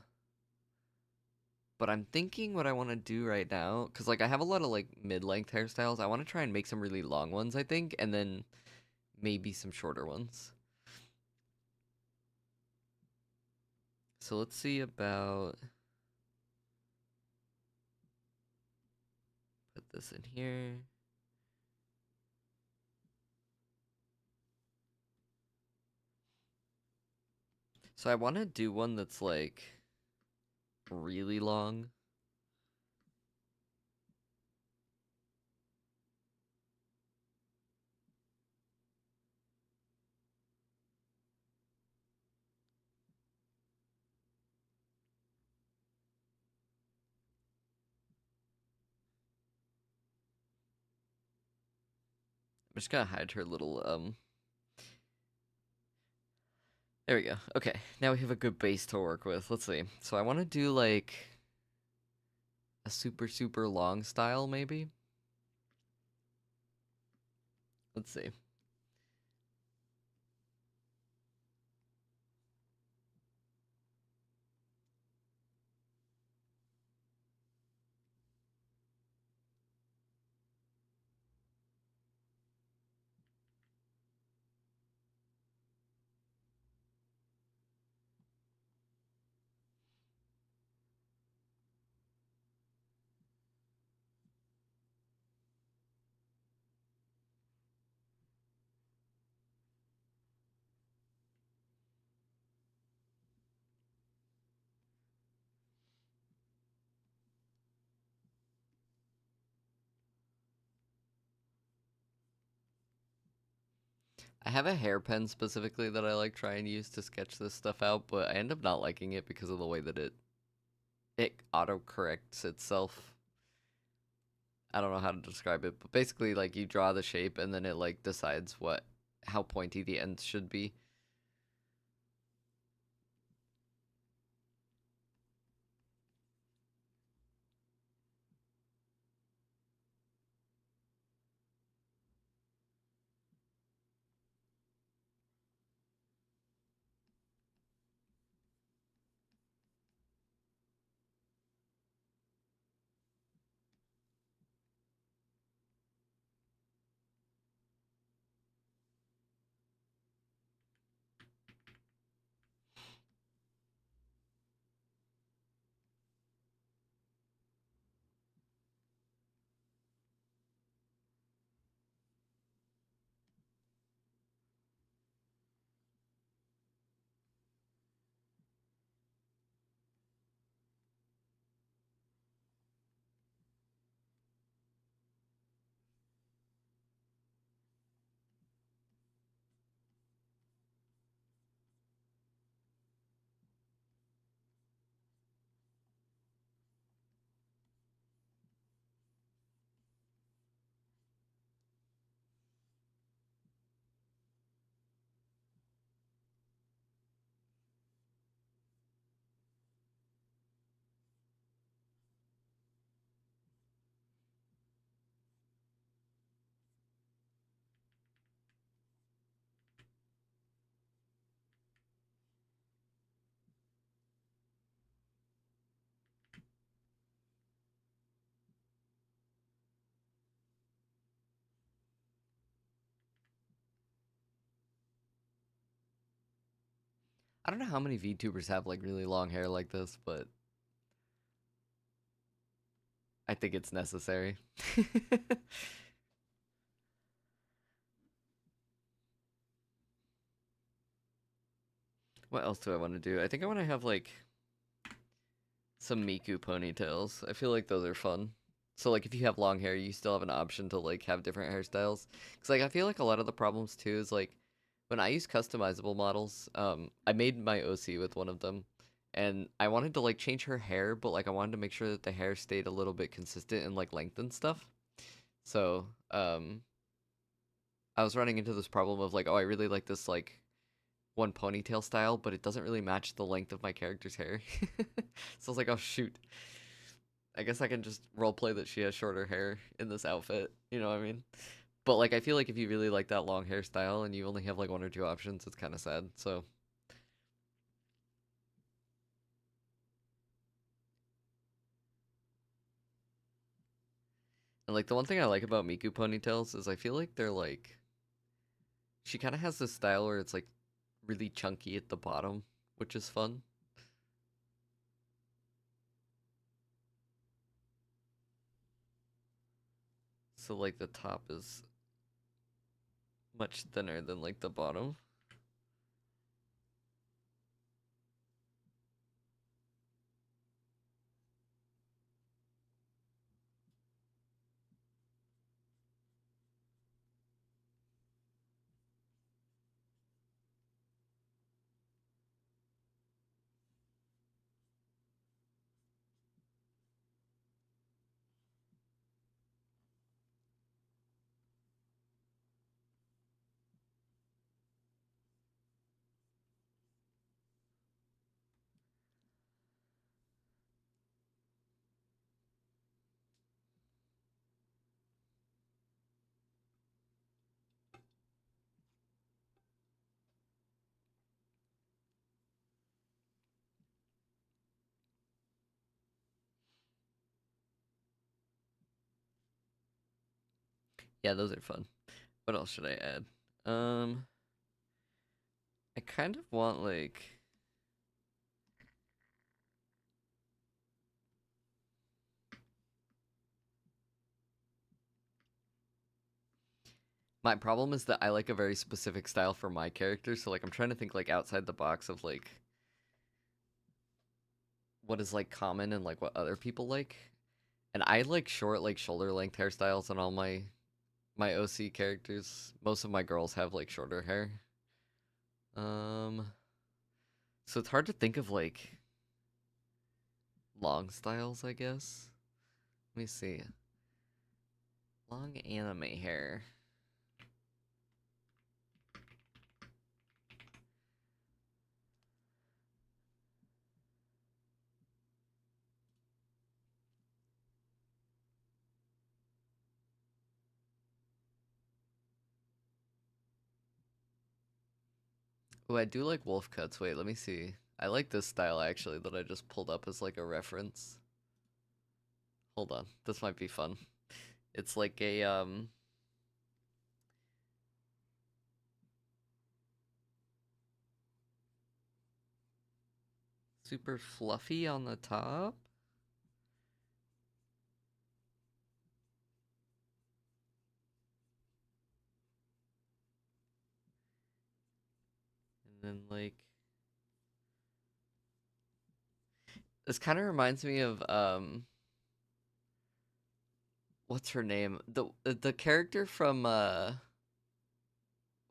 but I'm thinking what I want to do right now, because like I have a lot of like mid-length hairstyles. I want to try and make some really long ones, I think, and then maybe some shorter ones. So let's see about put this in here. So I want to do one that's like really long. I'm just gonna hide her little there we go. Okay, now we have a good base to work with. Let's see. So I want to do like a super long style maybe. Let's see. I have a hairpen specifically that I like try and use to sketch this stuff out, but I end up not liking it because of the way that it auto corrects itself. I don't know how to describe it, but basically like you draw the shape and then it like decides what how pointy the ends should be. I don't know how many VTubers have like really long hair like this, but I think it's necessary. What else do I want to do? I think I want to have like some Miku ponytails. I feel like those are fun. So like if you have long hair, you still have an option to like have different hairstyles. Cause like I feel like a lot of the problems too is like when I use customizable models, I made my OC with one of them, and I wanted to like change her hair, but like I wanted to make sure that the hair stayed a little bit consistent in like length and stuff. So I was running into this problem of like, oh, I really like this like one ponytail style, but it doesn't really match the length of my character's hair. So I was like, oh shoot. I guess I can just roleplay that she has shorter hair in this outfit. You know what I mean? But like I feel like if you really like that long hairstyle and you only have like one or two options, it's kind of sad. So and like the one thing I like about Miku ponytails is I feel like they're like she kind of has this style where it's like really chunky at the bottom, which is fun. So like the top is much thinner than like the bottom. Yeah, those are fun. What else should I add? Um, I kind of want like my problem is that I like a very specific style for my character, so like I'm trying to think like outside the box of like what is like common and like what other people like. And I like short like shoulder length hairstyles on all my OC characters. Most of my girls have like shorter hair. Um so it's hard to think of like long styles, I guess. Let me see. Long anime hair. Oh, I do like wolf cuts. Wait, let me see. I like this style actually that I just pulled up as like a reference. Hold on. This might be fun. It's like a super fluffy on the top. And then like this kind of reminds me of what's her name? The character from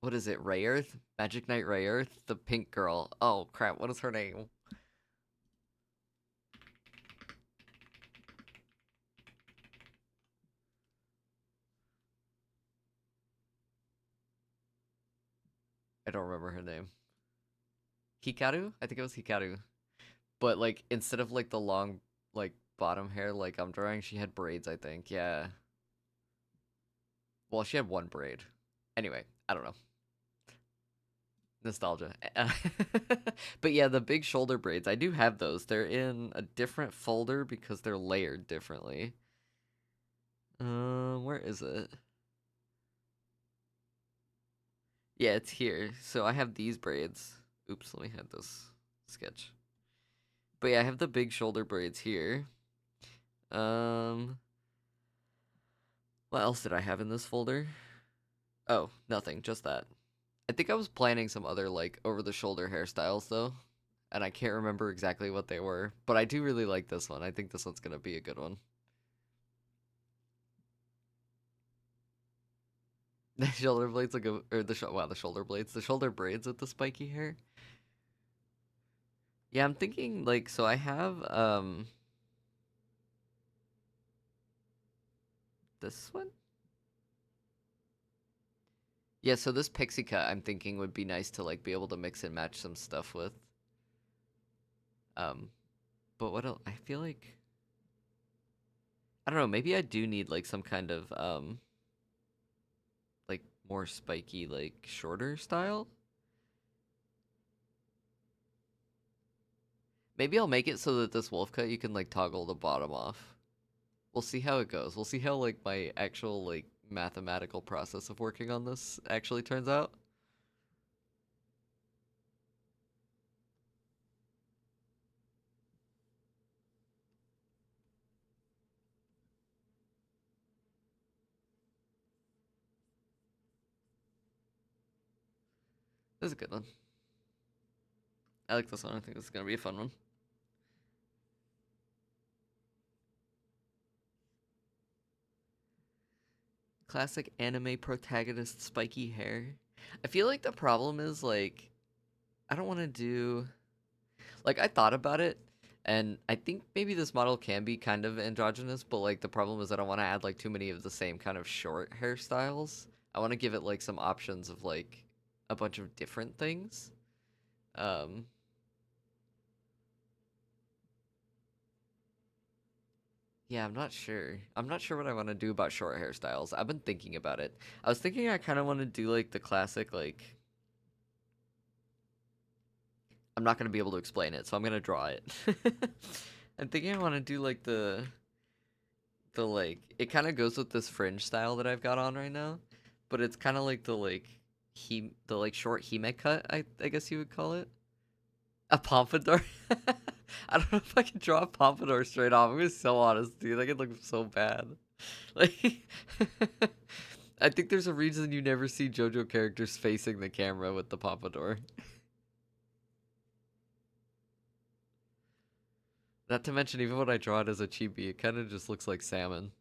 what is it? Ray Earth? Magic Knight Ray Earth? The pink girl. Oh crap, what is her name? I don't remember her name. Hikaru? I think it was Hikaru. But like instead of like the long like bottom hair like I'm drawing, she had braids, I think. Yeah. Well, she had one braid. Anyway, I don't know. Nostalgia. But yeah, the big shoulder braids, I do have those. They're in a different folder because they're layered differently. Where is it? Yeah, it's here. So I have these braids. Oops, let me hide this sketch. But yeah, I have the big shoulder braids here. Um, what else did I have in this folder? Oh, nothing, just that. I think I was planning some other like over the shoulder hairstyles though, and I can't remember exactly what they were, but I do really like this one. I think this one's gonna be a good one. The shoulder blades look or wow, the shoulder blades, the shoulder braids with the spiky hair. Yeah, I'm thinking like so I have this one. Yeah, so this pixie cut I'm thinking would be nice to like be able to mix and match some stuff with. Um, but what else? I feel like I don't know. Maybe I do need like some kind of like more spiky, like shorter style. Maybe I'll make it so that this wolf cut you can like toggle the bottom off. We'll see how it goes. We'll see how like my actual like mathematical process of working on this actually turns out. This is a good one. I like this one. I think this is gonna be a fun one. Classic anime protagonist spiky hair. I feel like the problem is like I don't want to do like I thought about it and I think maybe this model can be kind of androgynous, but like the problem is I don't want to add like too many of the same kind of short hairstyles. I want to give it like some options of like a bunch of different things. Um yeah, I'm not sure. I'm not sure what I want to do about short hairstyles. I've been thinking about it. I was thinking I kind of want to do like the classic like I'm not going to be able to explain it, so I'm going to draw it. I'm thinking I want to do like the like it kind of goes with this fringe style that I've got on right now, but it's kind of like the like short hime cut, I guess you would call it. A pompadour. I don't know if I can draw a pompadour straight off. I'm gonna be so honest, dude. I could look so bad. Like, I think there's a reason you never see JoJo characters facing the camera with the pompadour. Not to mention, even when I draw it as a chibi, it kind of just looks like salmon.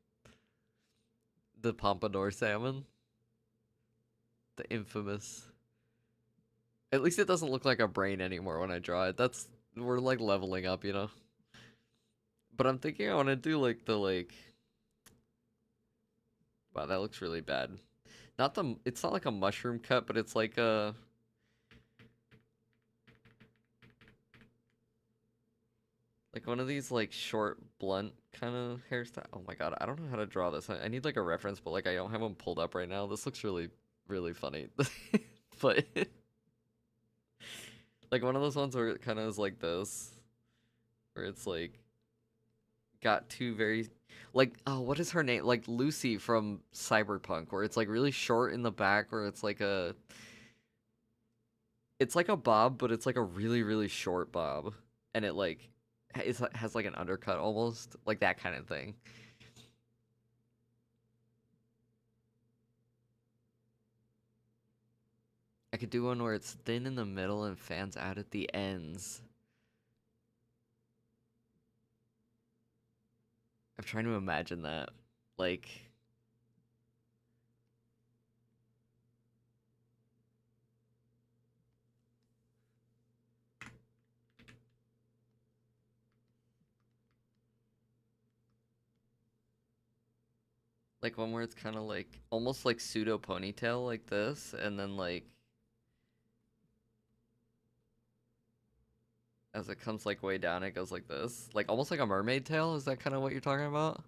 The pompadour salmon. The infamous. At least it doesn't look like a brain anymore when I draw it. We're like leveling up, you know? But I'm thinking I want to do like the like. Wow, that looks really bad. It's not like a mushroom cut, but it's like one of these like short blunt kind of hairstyle. Oh my god, I don't know how to draw this. I need like a reference, but like I don't have one pulled up right now. This looks really funny. But like one of those ones where it kind of is like this, where it's like got two very like oh what is her name like Lucy from Cyberpunk, where it's like really short in the back, where it's like a bob, but it's like a really short bob, and it like has like an undercut almost like that kind of thing. I could do one where it's thin in the middle and fans out at the ends. I'm trying to imagine that. Like like one where it's kind of like almost like pseudo ponytail like this, and then like as it comes like way down, it goes like this, like almost like a mermaid tail. Is that kind of what you're talking about?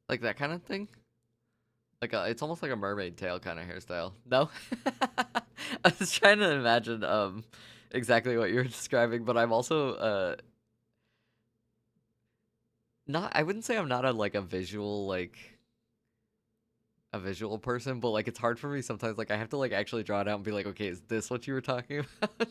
Like that kind of thing? Like it's almost like a mermaid tail kind of hairstyle. No? I was trying to imagine exactly what you were describing, but I'm also not I wouldn't say I'm not a like a visual person, but like it's hard for me sometimes like I have to like actually draw it out and be like, "Okay, is this what you were talking about?"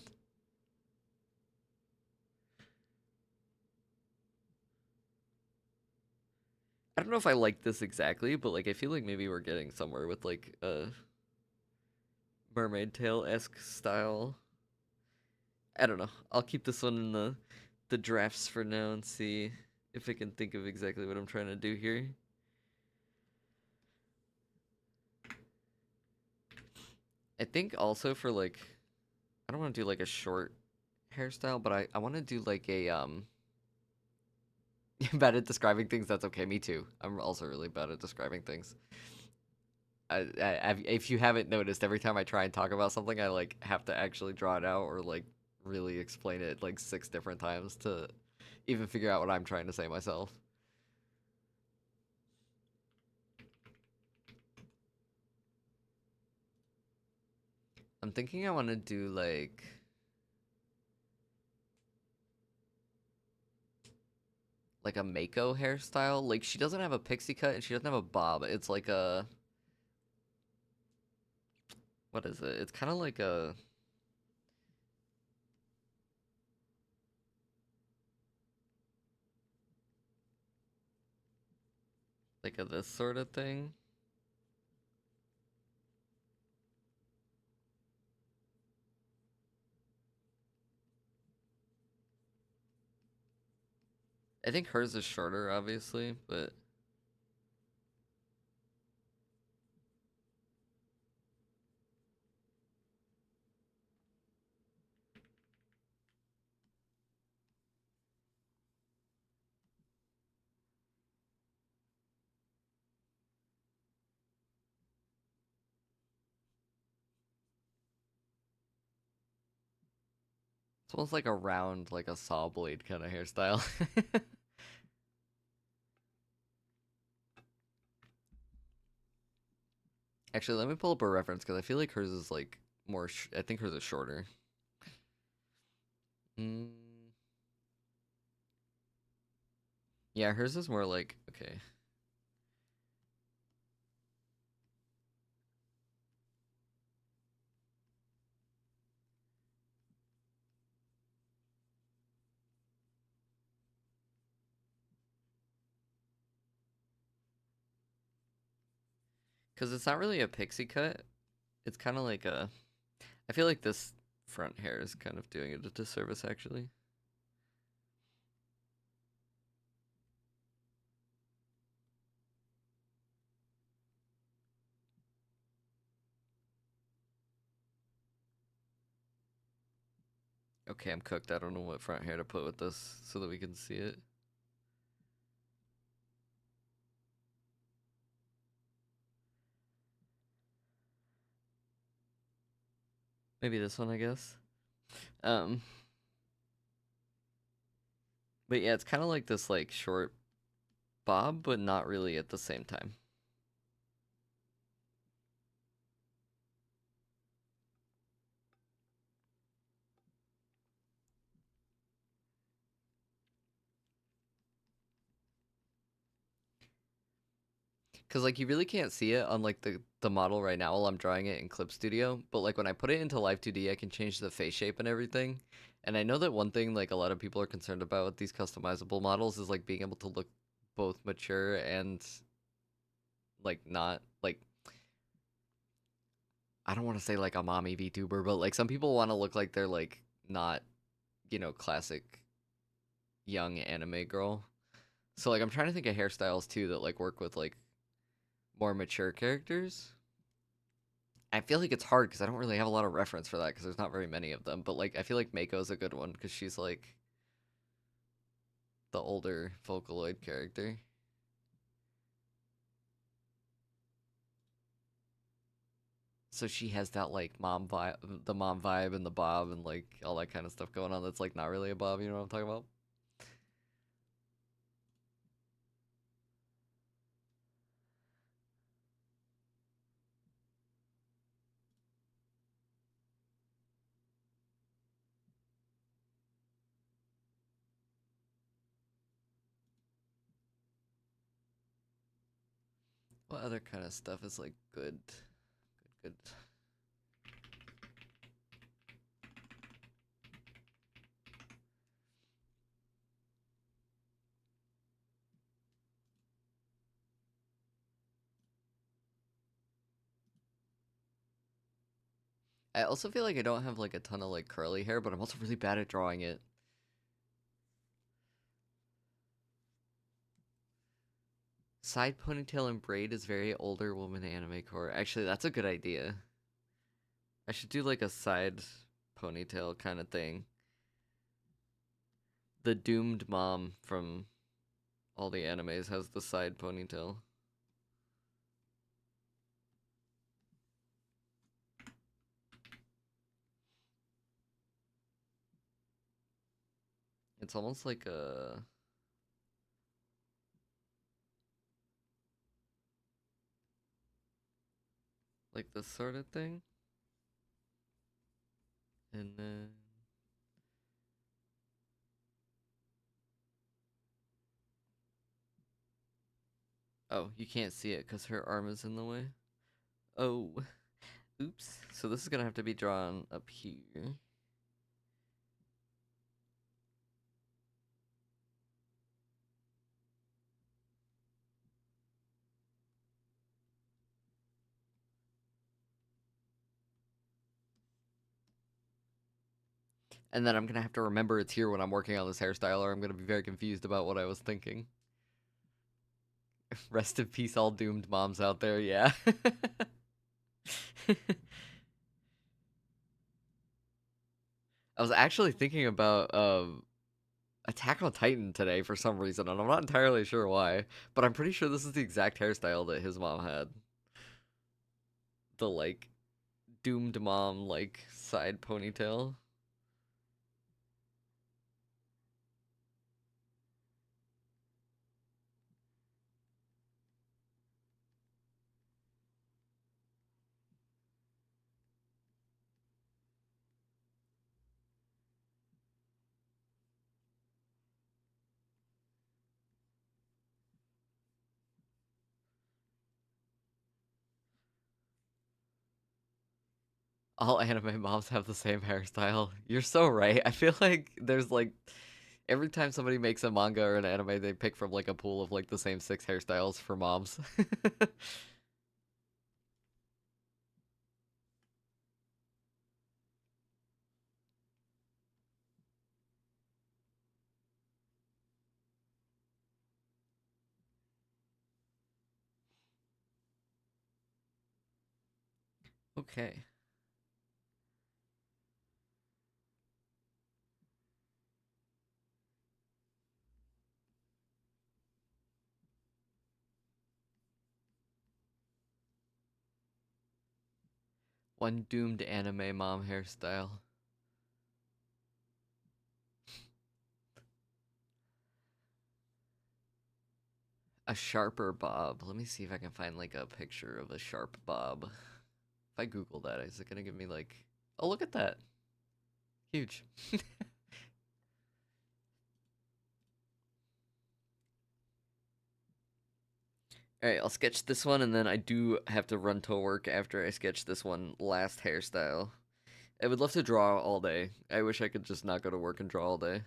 I don't know if I like this exactly, but like I feel like maybe we're getting somewhere with like a mermaid tail-esque style. I don't know. I'll keep this one in the drafts for now and see if I can think of exactly what I'm trying to do here. I think also for like I don't want to do like a short hairstyle, but I want to do like a bad at describing things. That's okay. Me too. I'm also really bad at describing things. If you haven't noticed, every time I try and talk about something, I like have to actually draw it out or like really explain it like 6 different times to even figure out what I'm trying to say myself. I'm thinking I want to do like a Mako hairstyle. Like she doesn't have a pixie cut and she doesn't have a bob. It's like a what is it? It's kind of like a this sort of thing. I think hers is shorter, obviously, but it's almost like a round, like a saw blade kind of hairstyle. Actually, let me pull up a reference because I feel like hers is like more. I think hers is shorter. Mm, yeah, hers is more like okay. Because it's not really a pixie cut. It's kind of like a. I feel like this front hair is kind of doing it a disservice, actually. Okay, I'm cooked. I don't know what front hair to put with this so that we can see it. Maybe this one, I guess. Um, but yeah, it's kind of like this like short bob, but not really at the same time. Cause like you really can't see it on like the model right now while I'm drawing it in Clip Studio, but like when I put it into Live 2D, I can change the face shape and everything. And I know that one thing like a lot of people are concerned about with these customizable models is like being able to look both mature and like not like I don't want to say like a mommy VTuber, but like some people want to look like they're like not, classic young anime girl. So like I'm trying to think of hairstyles too that like work with like more mature characters. I feel like it's hard because I don't really have a lot of reference for that because there's not very many of them. But like I feel like Mako's a good one because she's like the older Vocaloid character. So she has that like mom vibe, the mom vibe and the bob and like all that kind of stuff going on. That's like not really a bob. You know what I'm talking about? What other kind of stuff is like good? Good. I also feel like I don't have like a ton of like curly hair, but I'm also really bad at drawing it. Side ponytail and braid is very older woman anime core. Actually, that's a good idea. I should do like a side ponytail kind of thing. The doomed mom from all the animes has the side ponytail. It's almost like a like this sort of thing. And then oh, you can't see it because her arm is in the way. Oh, oops. So this is gonna have to be drawn up here. And then I'm gonna have to remember it's here when I'm working on this hairstyle, or I'm gonna be very confused about what I was thinking. Rest in peace, all doomed moms out there, yeah. I was actually thinking about Attack on Titan today for some reason, and I'm not entirely sure why, but I'm pretty sure this is the exact hairstyle that his mom had. The like doomed mom like side ponytail. All anime moms have the same hairstyle. You're so right. I feel like there's like every time somebody makes a manga or an anime, they pick from like a pool of like the same 6 hairstyles for moms. Okay. One doomed anime mom hairstyle. A sharper bob. Let me see if I can find like a picture of a sharp bob. If I Google that, is it gonna give me like, oh, look at that. Huge. Alright, I'll sketch this one, and then I do have to run to work after I sketch this one last hairstyle. I would love to draw all day. I wish I could just not go to work and draw all day.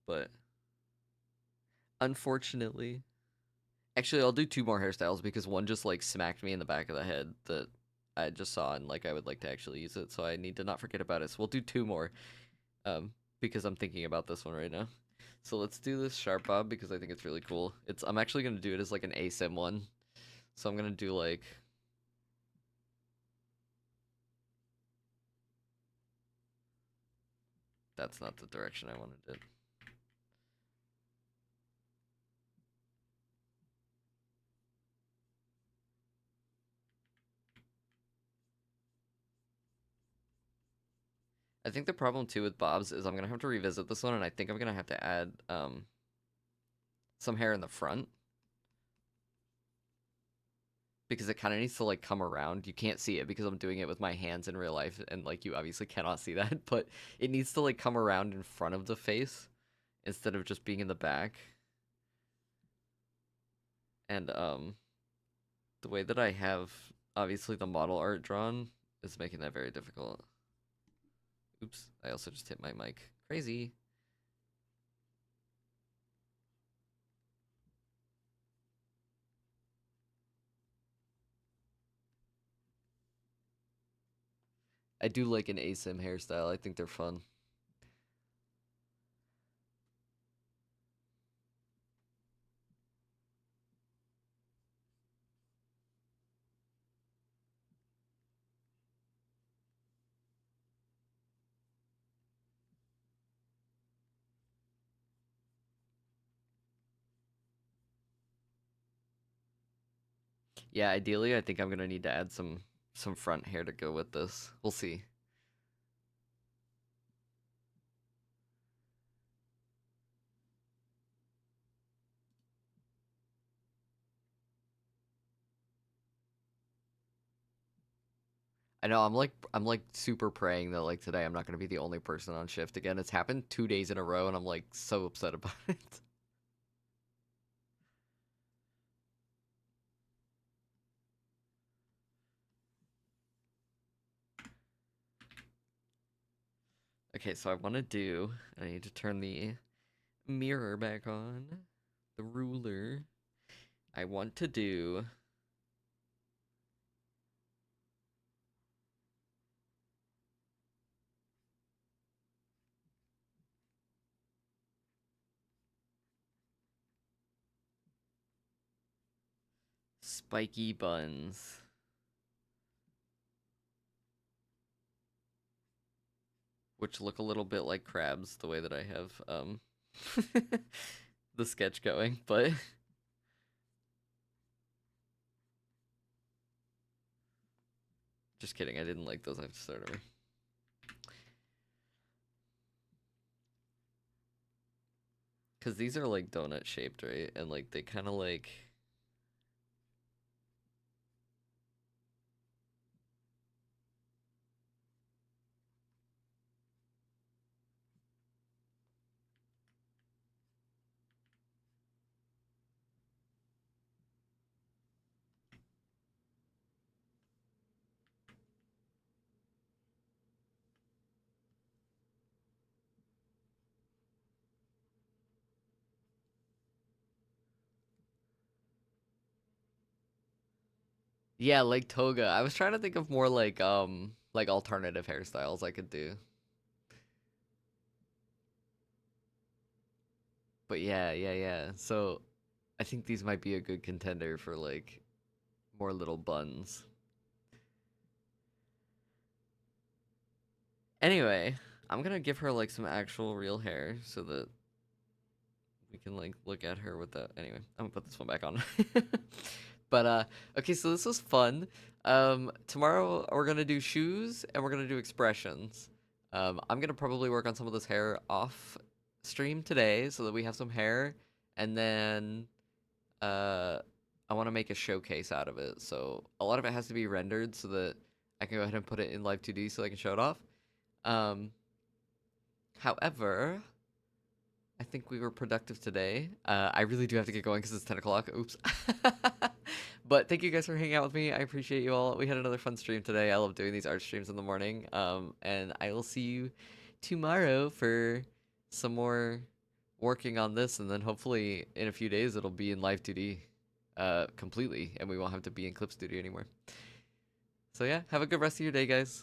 But unfortunately, actually, I'll do 2 more hairstyles because one just like smacked me in the back of the head that I just saw, and like I would like to actually use it, so I need to not forget about it. So we'll do 2 more, because I'm thinking about this one right now. So let's do this sharp bob because I think it's really cool. I'm actually gonna do it as like an ASIM one. So I'm gonna do like that's not the direction I wanted it. I think the problem too with bobs is I'm gonna have to revisit this one, and I think I'm gonna have to add some hair in the front because it kind of needs to like come around. You can't see it because I'm doing it with my hands in real life, and like you obviously cannot see that, but it needs to like come around in front of the face instead of just being in the back. And the way that I have obviously the model art drawn is making that very difficult. Oops, I also just hit my mic. Crazy. I do like an asim hairstyle. I think they're fun. Yeah, ideally I think I'm gonna need to add some front hair to go with this. We'll see. I know I'm like super praying that like today I'm not gonna be the only person on shift again. It's happened 2 days in a row and I'm like so upset about it. Okay, so I need to turn the mirror back on. The ruler. I want to do spiky buns, which look a little bit like crabs the way that I have the sketch going, but just kidding, I didn't like those. I have to start over. Cause these are like donut shaped, right? And like they kind of like yeah, like toga. I was trying to think of more like alternative hairstyles I could do. But yeah. So I think these might be a good contender for like more little buns. Anyway, I'm gonna give her like some actual real hair so that we can like look at her with that. Anyway, I'm gonna put this one back on. But okay, so this was fun. Tomorrow we're gonna do shoes and we're gonna do expressions. I'm gonna probably work on some of this hair off stream today so that we have some hair, and then uh, I want to make a showcase out of it. So a lot of it has to be rendered so that I can go ahead and put it in Live 2D so I can show it off. Um, However, I think we were productive today. I really do have to get going because it's 10 o'clock. Oops. But thank you guys for hanging out with me. I appreciate you all. We had another fun stream today. I love doing these art streams in the morning. And I will see you tomorrow for some more working on this. And then hopefully in a few days, it'll be in Live 2D completely. And we won't have to be in Clip Studio anymore. So yeah, have a good rest of your day, guys.